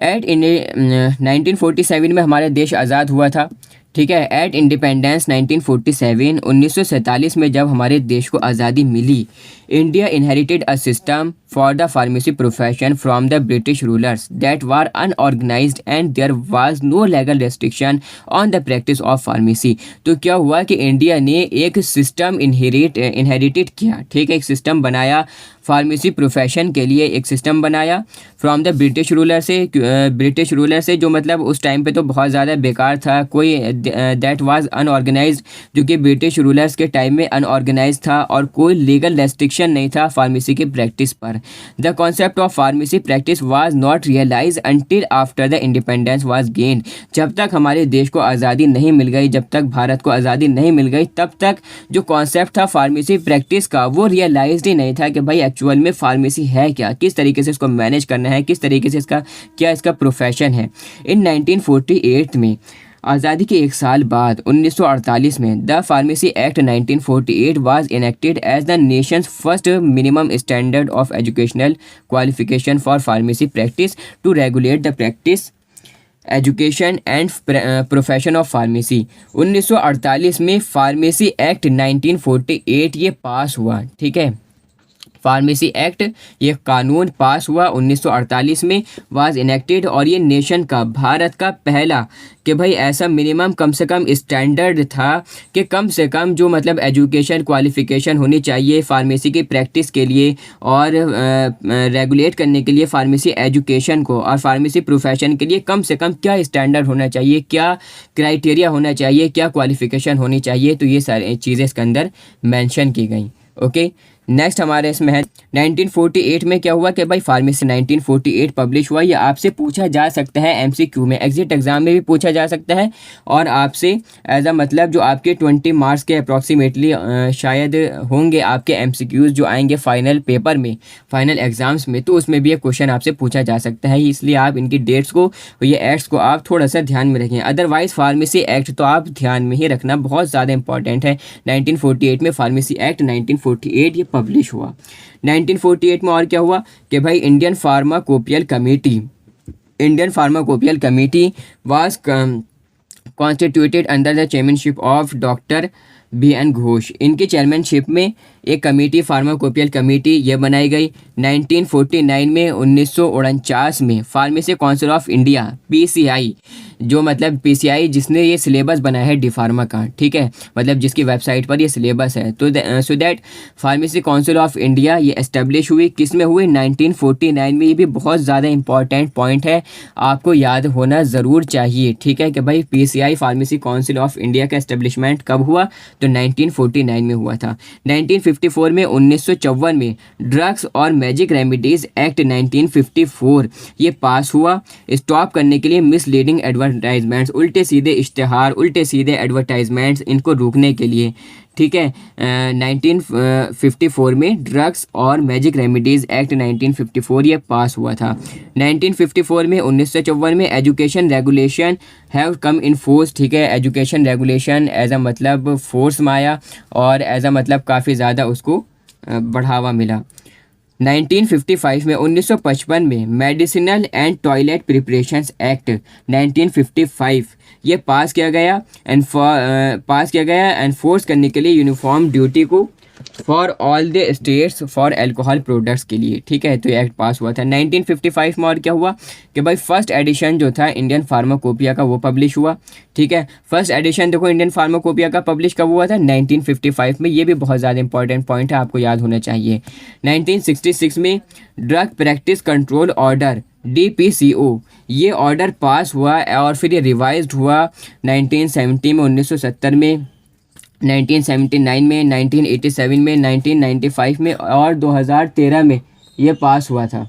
1947 में हमारा देश आज़ाद हुआ था, ठीक है। एट इंडिपेंडेंस 1947, 1947 में जब हमारे देश को आज़ादी मिली, India inherited a system for the pharmacy profession from the British rulers that were unorganised and there was no legal restriction on the practice of pharmacy. तो क्या हुआ कि इंडिया ने एक सिस्टम इनहेरिटेड किया, ठीक है, एक सिस्टम बनाया फार्मेसी प्रोफेशन के लिए, एक सिस्टम बनाया फ्रॉम द ब्रिटिश रूलर से जो मतलब उस टाइम पे तो बहुत ज़्यादा बेकार था, कोई दैट वाज अनऑर्गेनाइज्ड, जो कि ब्रिटिश रूलर्स के टाइम में अनऑर्गेनाइज था और कोई लीगल रेस्ट्रिक्शन नहीं था फार्मेसी की प्रैक्टिस पर। The concept of pharmacy practice was not realise until after the independence was gained. जब तक हमारे देश को आज़ादी नहीं मिल गई, जब तक भारत को आज़ादी नहीं मिल गई, तब तक जो कॉन्सेप्ट था फार्मेसी प्रैक्टिस का वो रियलाइज ही नहीं था कि भाई एक्चुअल में फार्मेसी है क्या, किस तरीके से इसको मैनेज करना है, किस तरीके से इसका प्रोफेशन है। इन 1948 में आज़ादी के एक साल बाद 1948 में the pharmacy act 1948 was enacted as the nation's first minimum standard of educational qualification for pharmacy practice to regulate the practice education and profession of pharmacy. 1948 में फार्मेसी एक्ट 1948 ये पास हुआ, ठीक है। फार्मेसी एक्ट ये कानून पास हुआ 1948 में, वाज इनेक्टेड, और ये नेशन का, भारत का पहला कि भाई ऐसा मिनिमम कम से कम स्टैंडर्ड था कि कम से कम जो मतलब एजुकेशन क्वालिफिकेशन होनी चाहिए फार्मेसी की प्रैक्टिस के लिए और रेगुलेट करने के लिए फार्मेसी एजुकेशन को और फार्मेसी प्रोफेशन के लिए कम से कम क्या स्टैंडर्ड होना चाहिए, क्या क्राइटेरिया होना चाहिए, क्या क्वालिफिकेशन होनी चाहिए। तो ये सारी चीज़ें इसके अंदर मेंशन की गई। ओके, नेक्स्ट हमारे इसमें है 1948 में क्या हुआ कि भाई फार्मेसी 1948 पब्लिश हुआ। ये आपसे पूछा जा सकता है एमसीक्यू में, एग्जिट एग्जाम में भी पूछा जा सकता है, और आपसे एज अ मतलब जो आपके 20 मार्क्स के अप्रॉक्सीमेटली शायद होंगे आपके एमसीक्यूज जो आएंगे फाइनल पेपर में, फाइनल एग्जाम्स में, तो उसमें भी ये क्वेश्चन आपसे पूछा जा सकता है। इसलिए आप इनकी डेट्स को, ये एक्ट्स को आप थोड़ा सा ध्यान में रखें। अदरवाइज फार्मेसी एक्ट तो आप ध्यान में ही रखना, बहुत ज़्यादा इंपॉर्टेंट है। 1948 में फार्मेसी एक्ट 1948 ये पब्लिश हुआ। 1948 में और क्या हुआ कि भाई Indian pharmacopoeial committee was constituted under the chairmanship of doctor B N Ghosh. इनकी चेयरमैनशिप में एक कमेटी फार्माकोपियल कमेटी ये बनाई गई। 1949 में 1949 में pharmacy council of India PCI, जो मतलब पीसीआई जिसने ये सिलेबस बनाया है डी फार्मा का, ठीक है, मतलब जिसकी वेबसाइट पर ये सिलेबस है, तो so that pharmacy council of India ये एस्टेब्लिश हुई। किस में हुई? 1949 में। ये भी बहुत ज़्यादा इंपॉर्टेंट पॉइंट है, आपको याद होना ज़रूर चाहिए, ठीक है, कि भाई PCI pharmacy council of India का एस्टेब्लिशमेंट कब हुआ? तो 1949 में हुआ था। 1954 में 1954 में ड्रग्स और मैजिक रेमेडीज़ एक्ट 1954 ये पास हुआ, स्टॉप करने के लिए मिसलीडिंग एडवर्टाइजमेंट्स, उल्टे सीधे इश्तिहार, उल्टे सीधे एडवर्टाइजमेंट्स, इनको रोकने के लिए, ठीक है। 1954 में ड्रग्स और मैजिक रेमेडीज़ एक्ट 1954 ये पास हुआ था। 1954 में 1954 में education regulation have come in force, ठीक है, एजुकेशन रेगुलेशन एज अ मतलब फोर्स में आया और एज अ मतलब काफ़ी ज़्यादा उसको बढ़ावा मिला। 1955 में 1955 में medicinal and toilet preparations act 1955 ये पास किया गया एंड फोर्स करने के लिए यूनिफॉर्म ड्यूटी को for all the states for alcohol products के लिए, ठीक है, तो ये एक्ट पास हुआ था। 1955 में और क्या हुआ कि भाई फर्स्ट एडिशन जो था इंडियन फार्माकोपिया का वो पब्लिश हुआ, ठीक है। फर्स्ट एडिशन देखो इंडियन फार्माकोपिया का पब्लिश कब हुआ था? 1955 में। ये भी बहुत ज़्यादा इंपॉर्टेंट पॉइंट है, आपको याद होना चाहिए। 1966 में drug practice control order DPCO ये ऑर्डर पास हुआ और फिर ये रिवाइज्ड हुआ 1970 में, 1970 में, 1979 में, 1987 में, 1995 में और 2013 में ये पास हुआ था।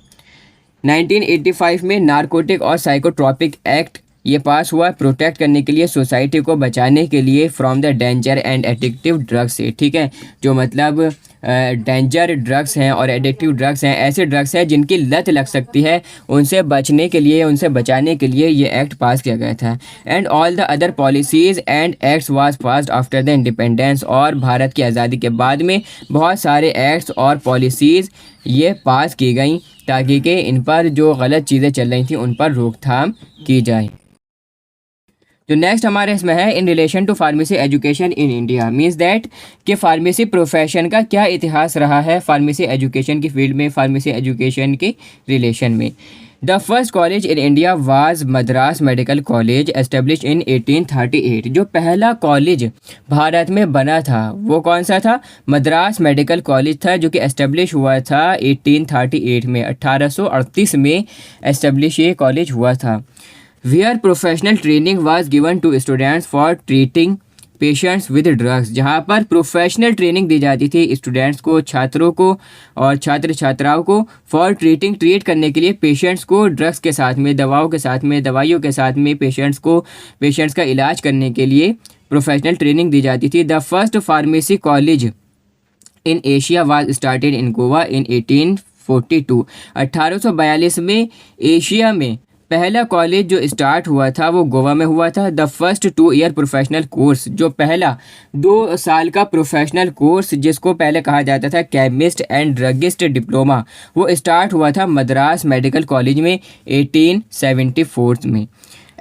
1985 में नारकोटिक और साइकोट्रॉपिक एक्ट ये पास हुआ, प्रोटेक्ट करने के लिए, सोसाइटी को बचाने के लिए from the danger and addictive drugs से, ठीक है, जो मतलब डेंजर ड्रग्स हैं और एडिक्टिव ड्रग्स हैं, ऐसे ड्रग्स हैं जिनकी लत लग सकती है, उनसे बचने के लिए, उनसे बचाने के लिए ये एक्ट पास किया गया था। And all the other policies and acts was passed after the independence, और भारत की आज़ादी के बाद में बहुत सारे एक्ट्स और पॉलिसीज़ ये पास की गई ताकि कि इन पर जो गलत चीज़ें चल रही थी उन पर रोकथाम की जाए। जो नेक्स्ट हमारे इसमें है in relation to pharmacy education in India, means that कि फार्मेसी प्रोफेशन का क्या इतिहास रहा है फार्मेसी एजुकेशन की फील्ड में, फार्मेसी एजुकेशन के रिलेशन में। The first college in India was Madras medical college establish in 1838। जो पहला कॉलेज भारत में बना था वो कौन सा था? मद्रास मेडिकल कॉलेज था, जो कि एस्टेब्लिश हुआ था 1838 में, 1838 में एस्टेब्लिश ये कॉलेज हुआ था। Where professional training was given to students for treating patients with drugs, जहाँ पर प्रोफेशनल ट्रेनिंग दी जाती थी स्टूडेंट्स को, छात्रों को और छात्र छात्राओं को, फॉर ट्रीट करने के लिए पेशेंट्स को ड्रग्स के साथ में, दवाओं के साथ में, दवाइयों के साथ में पेशेंट्स का इलाज करने के लिए प्रोफेशनल ट्रेनिंग दी जाती थी। The first pharmacy college in Asia was started in Goa in 1842। 1842 में एशिया में पहला कॉलेज जो स्टार्ट हुआ था वो गोवा में हुआ था। The first 2 year professional course, जो पहला 2 साल का प्रोफेशनल कोर्स जिसको पहले कहा जाता था केमिस्ट एंड ड्रगिस्ट डिप्लोमा, वो स्टार्ट हुआ था मद्रास मेडिकल कॉलेज में 1874 में।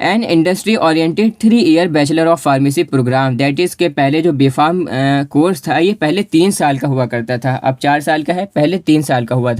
An industry oriented 3 year bachelor of pharmacy programme, that is के पहले जो बीफार्म कोर्स था ये पहले 3 साल का हुआ करता था, अब 4 साल का है, पहले 3 साल का हुआ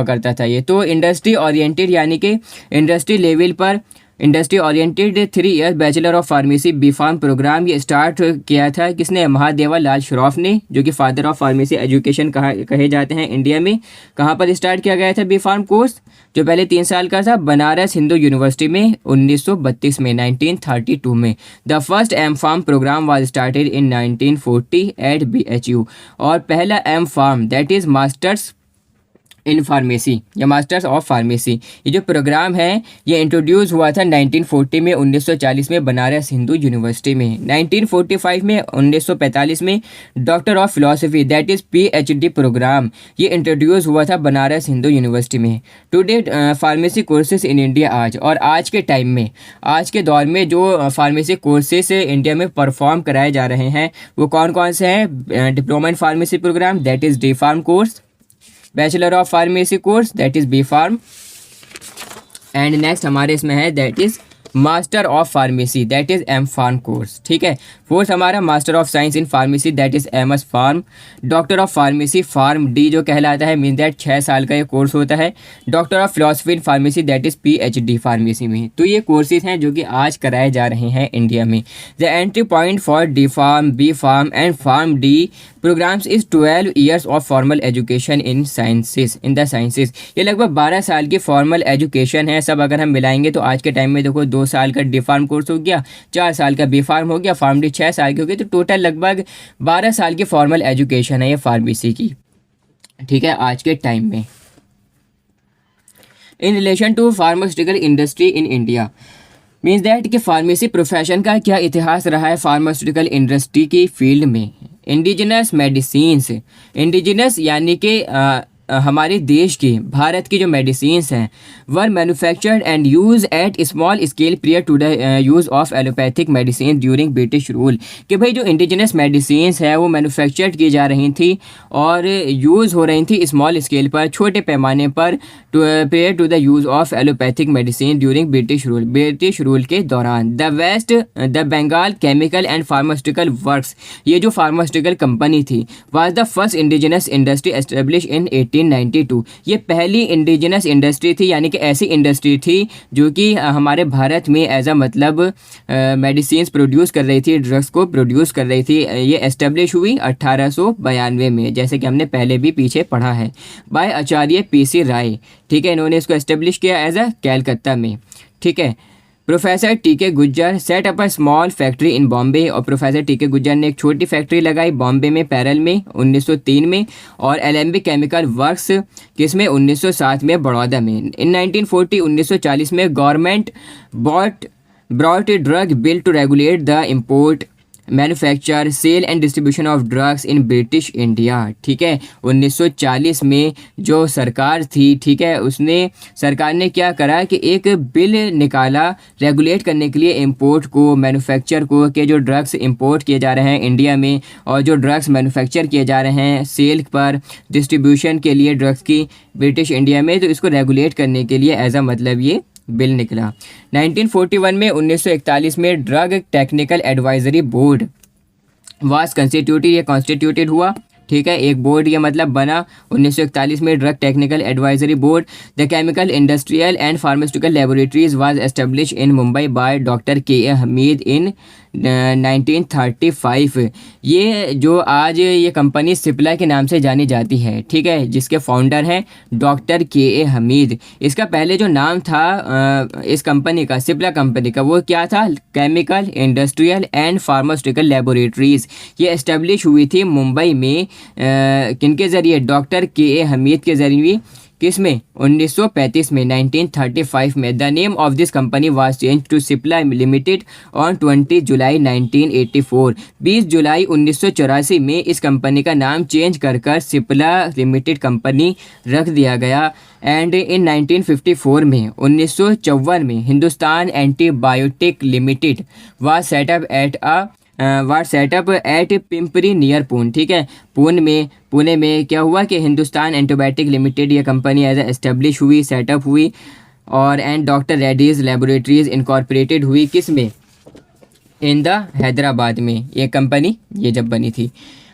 करता था ये। तो इंडस्ट्री ओरिएंटेड यानी कि इंडस्ट्री लेवल पर industry oriented 3 year bachelor of pharmacy BPharm programme ये स्टार्ट किया था किसने? महादेवा लाल श्रॉफ ने, जो कि फादर ऑफ फार्मेसी एजुकेशन कहे जाते हैं इंडिया में। कहाँ पर स्टार्ट किया गया था बीफार्म कोर्स, जो पहले 3 साल का था? बनारस हिंदू यूनिवर्सिटी में 1932 में, 1932 में। The first M pharm programme was started in 1940 at BHU, और पहला M pharm that is masters in pharmacy या मास्टर्स ऑफ फार्मेसी, ये जो प्रोग्राम है ये इंट्रोड्यूस हुआ था 1940 में, 1940 में बनारस हिंदू यूनिवर्सिटी में। 1945 में, 1945 में doctor of philosophy that is PhD programme ये इंट्रोड्यूस हुआ था बनारस हिंदू यूनिवर्सिटी में। Today pharmacy courses in India और आज के टाइम में, आज के दौर में जो फार्मेसी कोर्सेज इंडिया में परफॉर्म कराए जा रहे हैं वो कौन कौन से हैं? Diploma in pharmacy programme that is D Pharm course, bachelor of pharmacy course that is B Pharm, and next हमारे इसमें है that is master of pharmacy that is M Pharm course, ठीक है। फोर्थ हमारा master of science in pharmacy that is MS pharm. Doctor of pharmacy pharm D जो कहलाता है, mean that 6 साल का ये कोर्स होता है। Doctor of philosophy in pharmacy that is PhD pharmacy में। तो ये कोर्सेज हैं जो कि आज कराए जा रहे हैं इंडिया में। The entry point for D pharm, B pharm and pharm D programs is 12 years of formal education in sciences, in the sciences. ये लगभग 12 साल की फॉर्मल एजुकेशन है। सब अगर हम मिलाएंगे तो आज के टाइम में देखो 2 साल का D फार्म कोर्स हो गया, 4 साल का B फार्म हो गया, फार्म डी 6 साल की हो गई, तो टोटल लगभग 12 साल की फॉर्मल एजुकेशन है ये फार्मेसी की, ठीक है, आज के टाइम में। In relation to pharmaceutical industry in India, means that कि फार्मेसी प्रोफेशन का क्या इतिहास रहा है फार्मास्यूटिकल इंडस्ट्री की फील्ड में। इंडिजिनस मेडिसिन्स, इंडिजिनस यानी कि हमारे देश की, भारत की जो मेडिसिन्स हैं were manufactured and use at small scale prior to the use of allopathic medicine during British rule. कि भाई जो इंडिजिनस मेडिसिन्स है वो मैन्युफैक्चर्ड की जा रही थी और यूज़ हो रही थी स्मॉल स्केल पर, छोटे पैमाने पर, prior to the use of allopathic medicine during British rule, British rule के दौरान। The Bengal chemical and pharmaceutical works, ये जो फार्मास्यूटिकल कंपनी थी, was the first indigenous industry establish in 1892। ये पहली इंडिजिनस इंडस्ट्री थी, यानी कि ऐसी इंडस्ट्री थी जो कि हमारे भारत में एज अ मतलब मेडिसिन्स प्रोड्यूस कर रही थी, ड्रग्स को प्रोड्यूस कर रही थी। ये एस्टेब्लिश हुई 1892 में, जैसे कि हमने पहले भी पीछे पढ़ा है, बाय आचार्य PC राय, ठीक है। इन्होंने इसको एस्टेब्लिश किया एज अ कैलकत्ता में, ठीक है। Professor TK Gujjar set up a small factory in Bombay, और प्रोफेसर TK गुज्जर ने एक छोटी फैक्ट्री लगाई बॉम्बे में, पैरल में 1903 में, और एलेम्बिक केमिकल वर्क्स किसमें 1907 में बड़ौदा में। इन 1940 में government brought drug bill to regulate the import, manufacture, sale and distribution of drugs in British India, ठीक है। 1940 में जो सरकार थी, ठीक है, उसने सरकार ने क्या करा कि एक बिल निकाला रेगुलेट करने के लिए इंपोर्ट को, मैन्युफैक्चर को, कि जो ड्रग्स इंपोर्ट किए जा रहे हैं इंडिया में और जो ड्रग्स मैन्युफैक्चर किए जा रहे हैं सेल पर, डिस्ट्रीब्यूशन के लिए ड्रग्स की ब्रिटिश इंडिया में, तो इसको रेगुलेट करने के लिए एज अ मतलब ये बिल निकला। 1941 में 1941 में drug technical advisory board was constituted, ये कॉन्स्टिट्यूटेड हुआ, ठीक है, एक बोर्ड ये मतलब बना 1941 में, drug technical advisory board. The chemical industrial and pharmaceutical laboratories was establish in Mumbai by doctor KA Hamied in 1935। ये जो आज ये कंपनी सिप्ला के नाम से जानी जाती है, ठीक है, जिसके फाउंडर हैं डॉक्टर KA हमीद। इसका पहले जो नाम था इस कंपनी का, सिप्ला कंपनी का, वो क्या था, chemical industrial and pharmaceutical laboratories. ये एस्टेब्लिश हुई थी मुंबई में किनके ज़रिए, डॉक्टर KA हमीद के ज़रिए, किस में 1935 में, 1935 में। The name of this company was change to Cipla limited on 20 जुलाई 1984। 20 जुलाई 1984 में इस कंपनी का नाम चेंज कर सिप्ला लिमिटेड कंपनी रख दिया गया। एंड इन 1954 में, 1954 में, Hindustan antibiotic limited was set up at Pimpri near Pune, ठीक है, पुणे में क्या हुआ कि हिंदुस्तान एंटीबायोटिक लिमिटेड ये कंपनी एज एस्टेब्लिश हुई, सेटअप हुई, और and doctor Reddy's laboratories incorporated हुई, किस में, इन द हैदराबाद में ये कंपनी ये जब बनी थी।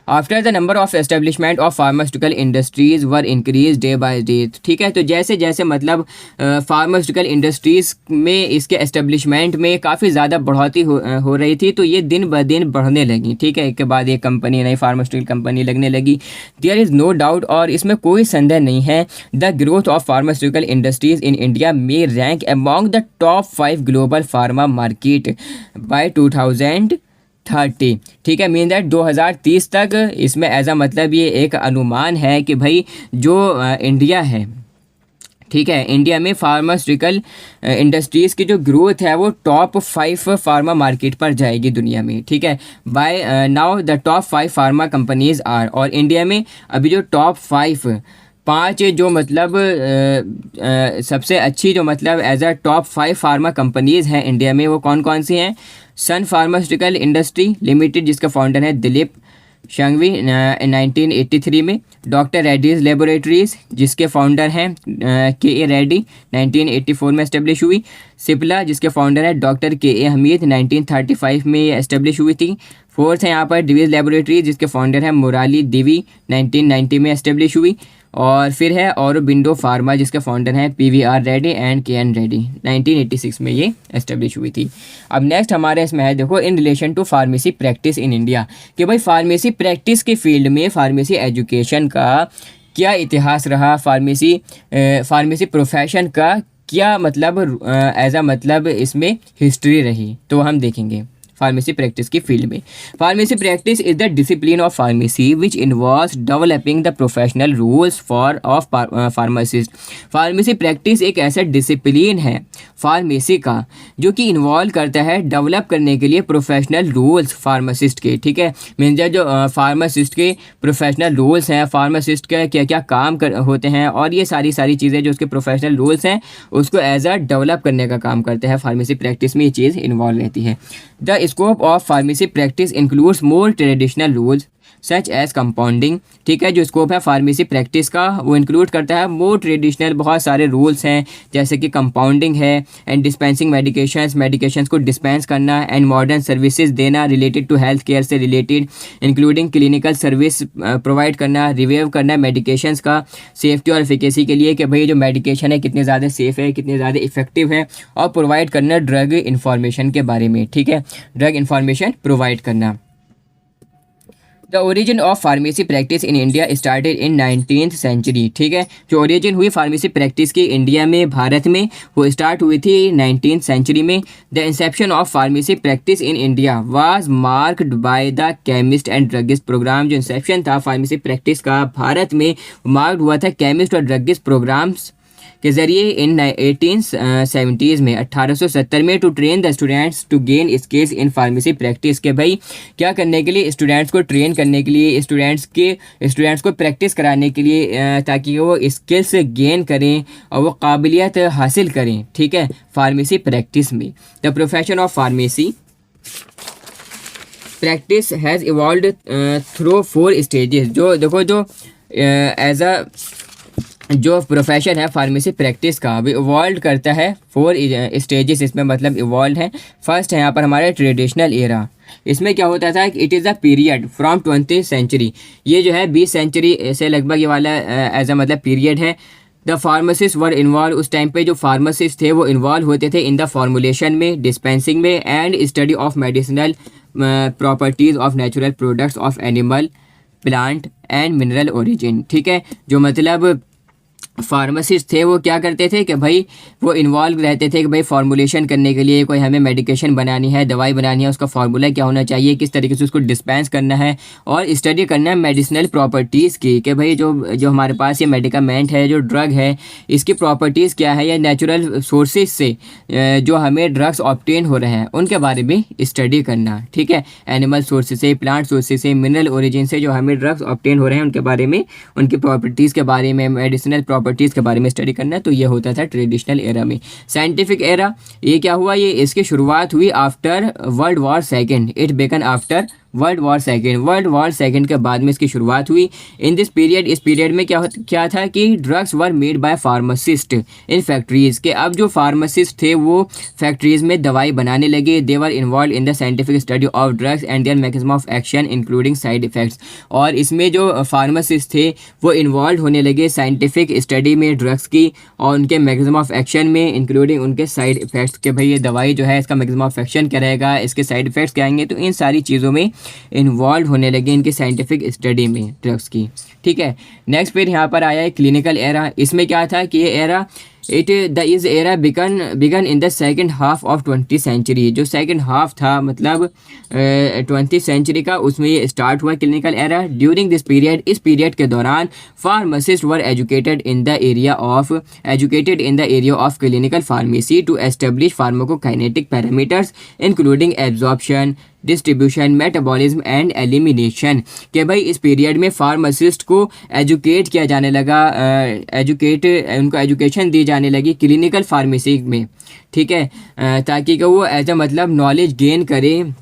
After the number of establishment of pharmaceutical industries were increase day by day, ठीक है। तो जैसे जैसे मतलब फार्मास्यूटिकल इंडस्ट्रीज़ में इसके एस्टेब्लिशमेंट में काफ़ी ज़्यादा बढ़ोतरी हो रही थी, तो ये दिन ब दिन बढ़ने लगी, ठीक है। एक के बाद एक कंपनी, नई फार्मास्यूटिकल कंपनी लगने लगी। देयर इज़ नो डाउट, और इसमें कोई संदेह नहीं है, the growth of pharmaceutical industries in India में rank among the top 5 global pharma market by 2030, ठीक है। मीन दैट 2030 तक इसमें एज अ मतलब ये एक अनुमान है कि भाई जो इंडिया है, ठीक है, इंडिया में फार्मास्यूटिकल इंडस्ट्रीज़ की जो ग्रोथ है वो टॉप 5 फार्मा मार्केट पर जाएगी दुनिया में, ठीक है। By now the top 5 pharma companies are, और इंडिया में अभी जो टॉप 5 जो मतलब सबसे अच्छी जो मतलब as a top 5 pharma companies हैं इंडिया में, वो कौन कौन सी हैं। सन फार्मास्यूटिकल इंडस्ट्री लिमिटेड, जिसका फाउंडर है दिलीप शंघवी 1983 में, डॉक्टर रेड्डीज लेबोरेटरीज जिसके फाउंडर हैं के ए रेड्डी 1984 में एस्टेब्लिश हुई। सिप्ला जिसके फाउंडर है डॉक्टर के ए हमीद 1935 में ये एस्टेब्लिश हुई थी। फोर्थ है यहाँ पर डिवीज लेबोरेटरी जिसके फाउंडर है मुराली दिवी 1990 में एस्टेब्लिश हुई। और फिर है औरोबिंदो फार्मा जिसके फाउंडर हैं पीवीआर रेड्डी एंड के एन रेड्डी 1986 में ये एस्टेब्लिश हुई थी। अब नेक्स्ट हमारे इसमें है देखो in relation to pharmacy practice in India, कि भाई फार्मेसी प्रैक्टिस के फील्ड में फार्मेसी एजुकेशन का क्या इतिहास रहा, फार्मेसी प्रोफेशन का क्या मतलब एज अ मतलब इसमें हिस्ट्री रही, तो हम देखेंगे फार्मेसी प्रैक्टिस की फील्ड में। Pharmacy practice is the discipline of pharmacy which involves developing the professional rules for of pharmacist. Pharmacy practice एक ऐसा डिसिप्लिन है फार्मेसी का जो कि इन्वॉल्व करता है डेवलप करने के लिए प्रोफेशनल रूल्स फार्मासिस्ट के, ठीक है। मीन्स जो फार्मासिस्ट के प्रोफेशनल रूल्स हैं, फार्मासिस्ट के क्या क्या काम होते हैं, और ये सारी चीज़ें जो उसके प्रोफेशनल रूल्स हैं उसको एज अ डेवलप करने का काम करते हैं। फार्मेसी प्रैक्टिस में ये चीज़ इन्वॉल्व रहती है। The scope of pharmacy practice includes more traditional rules such as compounding, ठीक है। जो स्कोप है फार्मेसी प्रैक्टिस का वो इंक्लूड करता है मोर ट्रेडिशनल, बहुत सारे रूल्स हैं जैसे कि कंपाउंडिंग है एंड डिस्पेंसिंग मेडिकेशंस को डिस्पेंस करना एंड मॉडर्न सर्विसेज देना रिलेटेड टू हेल्थ केयर से related, including clinical service provide करना, रिव्यू करना मेडिकेशंस का सेफ्टी और एफिकेसी के लिए कि भाई जो मेडिकेशन है कितने ज़्यादा सेफ है, कितने ज़्यादा इफेक्टिव है, और प्रोवाइड करना ड्रग इन्फॉर्मेशन के बारे में, ठीक है, ड्रग इन्फॉर्मेशन प्रोवाइड करना। The origin of pharmacy practice in India started in 19th century, ठीक है। जो ओरिजिन हुई फार्मेसी प्रैक्टिस की इंडिया में, भारत में, वो स्टार्ट हुई थी 19th सेंचुरी में। The inception of pharmacy practice in India was marked by the chemist and druggist program. जो इंसेप्शन था फार्मेसी प्रैक्टिस का भारत में मार्क्ड हुआ था केमिस्ट और ड्रगिस्ट प्रोग्राम्स के ज़रिए इन 1870s में, 1870 में, to train the students to gain skills in pharmacy practice, के भाई क्या करने के लिए, स्टूडेंट्स को ट्रेन करने के लिए, स्टूडेंट्स को प्रैक्टिस कराने के लिए, ताकि वो स्किल्स गेन करें और वो काबिलियत हासिल करें, ठीक है, फार्मेसी प्रैक्टिस में। The profession of pharmacy practice has evolved through 4 stages. जो देखो जो एज अ जो प्रोफेशन है फार्मेसी प्रैक्टिस का अभी इवॉल्व करता है 4 स्टेजेस इसमें मतलब इवॉल्व है। फर्स्ट है यहाँ पर हमारे ट्रेडिशनल एरा। इसमें क्या होता था कि it is the period from 20th century, ये जो है 20 सेंचुरी से लगभग ये वाला एज अ मतलब पीरियड है। द फार्मासिस्ट वर इन्वॉल्व, उस टाइम पे जो फार्मासिस्ट थे वो इन्वॉल्व होते थे इन द फॉर्मुलेशन में, डिस्पेंसिंग में and study of medicinal properties of natural products of animal, plant and mineral origin, ठीक है। जो मतलब फार्मासिस्ट थे वो क्या करते थे कि भाई वो इन्वॉल्व रहते थे कि भाई फार्मूलेशन करने के लिए कोई हमें मेडिकेशन बनानी है, दवाई बनानी है, उसका फार्मूला क्या होना चाहिए, किस तरीके से उसको डिस्पेंस करना है, और स्टडी करना है मेडिसिनल प्रॉपर्टीज़ की कि भाई जो हमारे पास ये मेडिकामेंट है, जो ड्रग है, इसकी प्रॉपर्टीज़ क्या है, या नेचुरल सोर्सेज से जो हमें ड्रग्स ऑब्टेन हो रहे हैं उनके बारे में स्टडी करना, ठीक है। एनिमल सोर्सेज से, प्लांट सोर्सेज से, मिनरल ओरिजिन से जो हमें ड्रग्स ऑब्टेन हो रहे हैं उनके बारे में, उनकी प्रॉपर्टीज़ के बारे में, मेडिसिनल प्रॉपर्टीज़ के बारे में स्टडी करना है। तो ये होता था ट्रेडिशनल एरा में। साइंटिफिक एरा ये क्या हुआ, ये इसकी शुरुआत हुई after world war second, it began after world war second के बाद में इसकी शुरुआत हुई। इन दिस पीरियड, इस पीरियड में क्या था कि drugs were made by pharmacist in factories, के अब जो फार्मासिस्ट थे वो फैक्ट्रीज़ में दवाई बनाने लगे। They were involve in the scientific study of drugs and their mechanism of action including side effects, और इसमें जो फार्मासिस्ट थे वो इन्वॉल्व होने लगे साइंटिफिक स्टडी में ड्रग्स की और उनके मैकेनिज्म ऑफ एक्शन में, इंक्लूडिंग उनके साइड इफ़ेक्ट्स, के भाई ये दवाई जो है इसका मैकेनिज्म ऑफ एक्शन क्या रहेगा, इसके साइड इफ़ेक्ट्स क्या आएंगे, तो इन सारी चीज़ों में इन्वॉल्व होने लगे इनकी साइंटिफिक स्टडी में ड्रग्स की, ठीक है। नेक्स्ट फिर यहाँ पर आया है क्लिनिकल एरा। इसमें क्या था कि ये एरा इस era began in the second half of 20th century, जो सेकेंड हाफ था मतलब 20th सेंचुरी का, उसमें ये स्टार्ट हुआ clinical era. During this period, इस पीरियड के दौरान pharmacist were educated in the area of clinical pharmacy to establish pharmacokinetic parameters including absorption, distribution, metabolism and elimination, कि भाई इस पीरियड में फार्मासिस्ट को एजुकेट किया जाने लगा, उनको एजुकेशन दी जाने लगी क्लिनिकल फार्मेसी में, ठीक है, ताकि कि वो एज अ मतलब नॉलेज गेन करें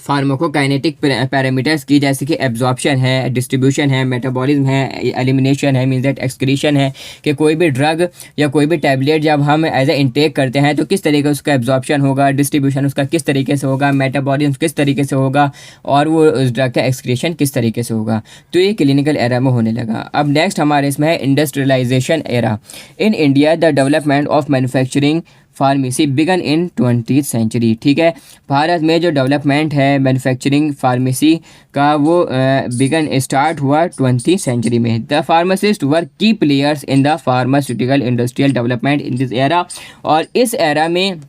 फार्माकोकाइनेटिक पैरामीटर्स की, जैसे कि एब्जॉर्प्शन है, डिस्ट्रीब्यूशन है, मेटाबॉलिज्म है, एलिमिनेशन है, मीन्स दैट एक्सक्रीशन है, कि कोई भी ड्रग या कोई भी टैबलेट जब हम एज ए इनटेक करते हैं तो किस तरीके से उसका एब्जॉर्प्शन होगा, डिस्ट्रीब्यूशन उसका किस तरीके से होगा, मेटाबॉलिज्म किस तरीके से होगा, और वो उस ड्रग का एक्सक्रीशन किस तरीके से होगा। तो ये क्लिनिकल एरा में होने लगा। अब नेक्स्ट हमारे इसमें है industrialization era. In India the development of manufacturing pharmacy began in 20th century. ठीक है, भारत में जो डेवलपमेंट है मैन्युफैक्चरिंग फार्मेसी का वो बिगन स्टार्ट हुआ 20th सेंचुरी में। द फार्मासिस्ट वर की players in the pharmaceutical industrial development in this era. और इस एरा में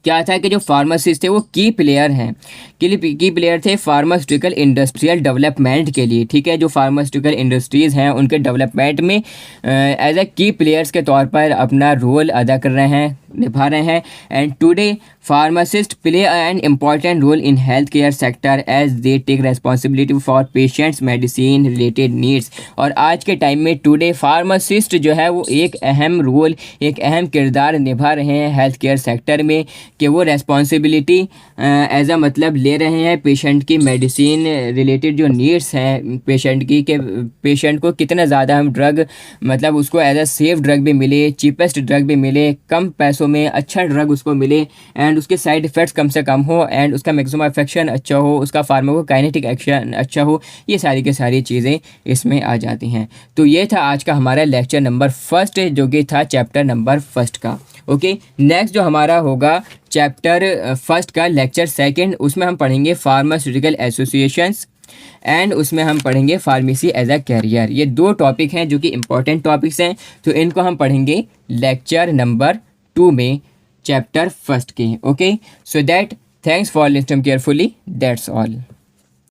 क्या था कि जो फार्मासिस्ट थे वो की प्लेयर हैं, की प्लेयर थे फार्मास्यूटिकल इंडस्ट्रियल डेवलपमेंट के लिए। ठीक है, जो फार्मास्यूटिकल इंडस्ट्रीज़ हैं उनके डेवलपमेंट में एज ए की प्लेयर्स के तौर पर अपना रोल अदा कर रहे हैं, निभा रहे हैं। And today pharmacist play an important role in health care sector as they take responsibility for patients medicine related needs. और आज के टाइम में टुडे फार्मासिस्ट जो है वो एक अहम रोल, एक अहम किरदार निभा रहे हैं हेल्थ केयर सेक्टर में, कि वो रेस्पॉन्सिबिलिटी एज अ मतलब ले रहे हैं पेशेंट की मेडिसिन रिलेटेड जो नीड्स हैं पेशेंट की, कि पेशेंट को कितना ज़्यादा हम ड्रग मतलब उसको एज अ सेफ ड्रग भी मिले, चीपेस्ट ड्रग भी मिले, कम पैसों में अच्छा ड्रग उसको मिले, एंड उसके साइड इफ़ेक्ट्स कम से कम हो, एंड उसका मैक्सिमम इफेक्शन अच्छा हो, उसका फार्माकोकाइनेटिक एक्शन अच्छा हो। ये सारी की सारी चीज़ें इसमें आ जाती हैं। तो ये था आज का हमारा लेक्चर नंबर 1 जो कि था चैप्टर नंबर 1 का। ओके, नेक्स्ट जो हमारा होगा चैप्टर 1 का लेक्चर 2, उसमें हम पढ़ेंगे फार्मास्यूटिकल एसोसिएशंस एंड उसमें हम पढ़ेंगे फार्मेसी एज अ कैरियर। ये 2 टॉपिक हैं जो कि इम्पोर्टेंट टॉपिक्स हैं, तो इनको हम पढ़ेंगे लेक्चर नंबर 2 में चैप्टर 1 के। Okay, so that thanks for listening carefully, that's all.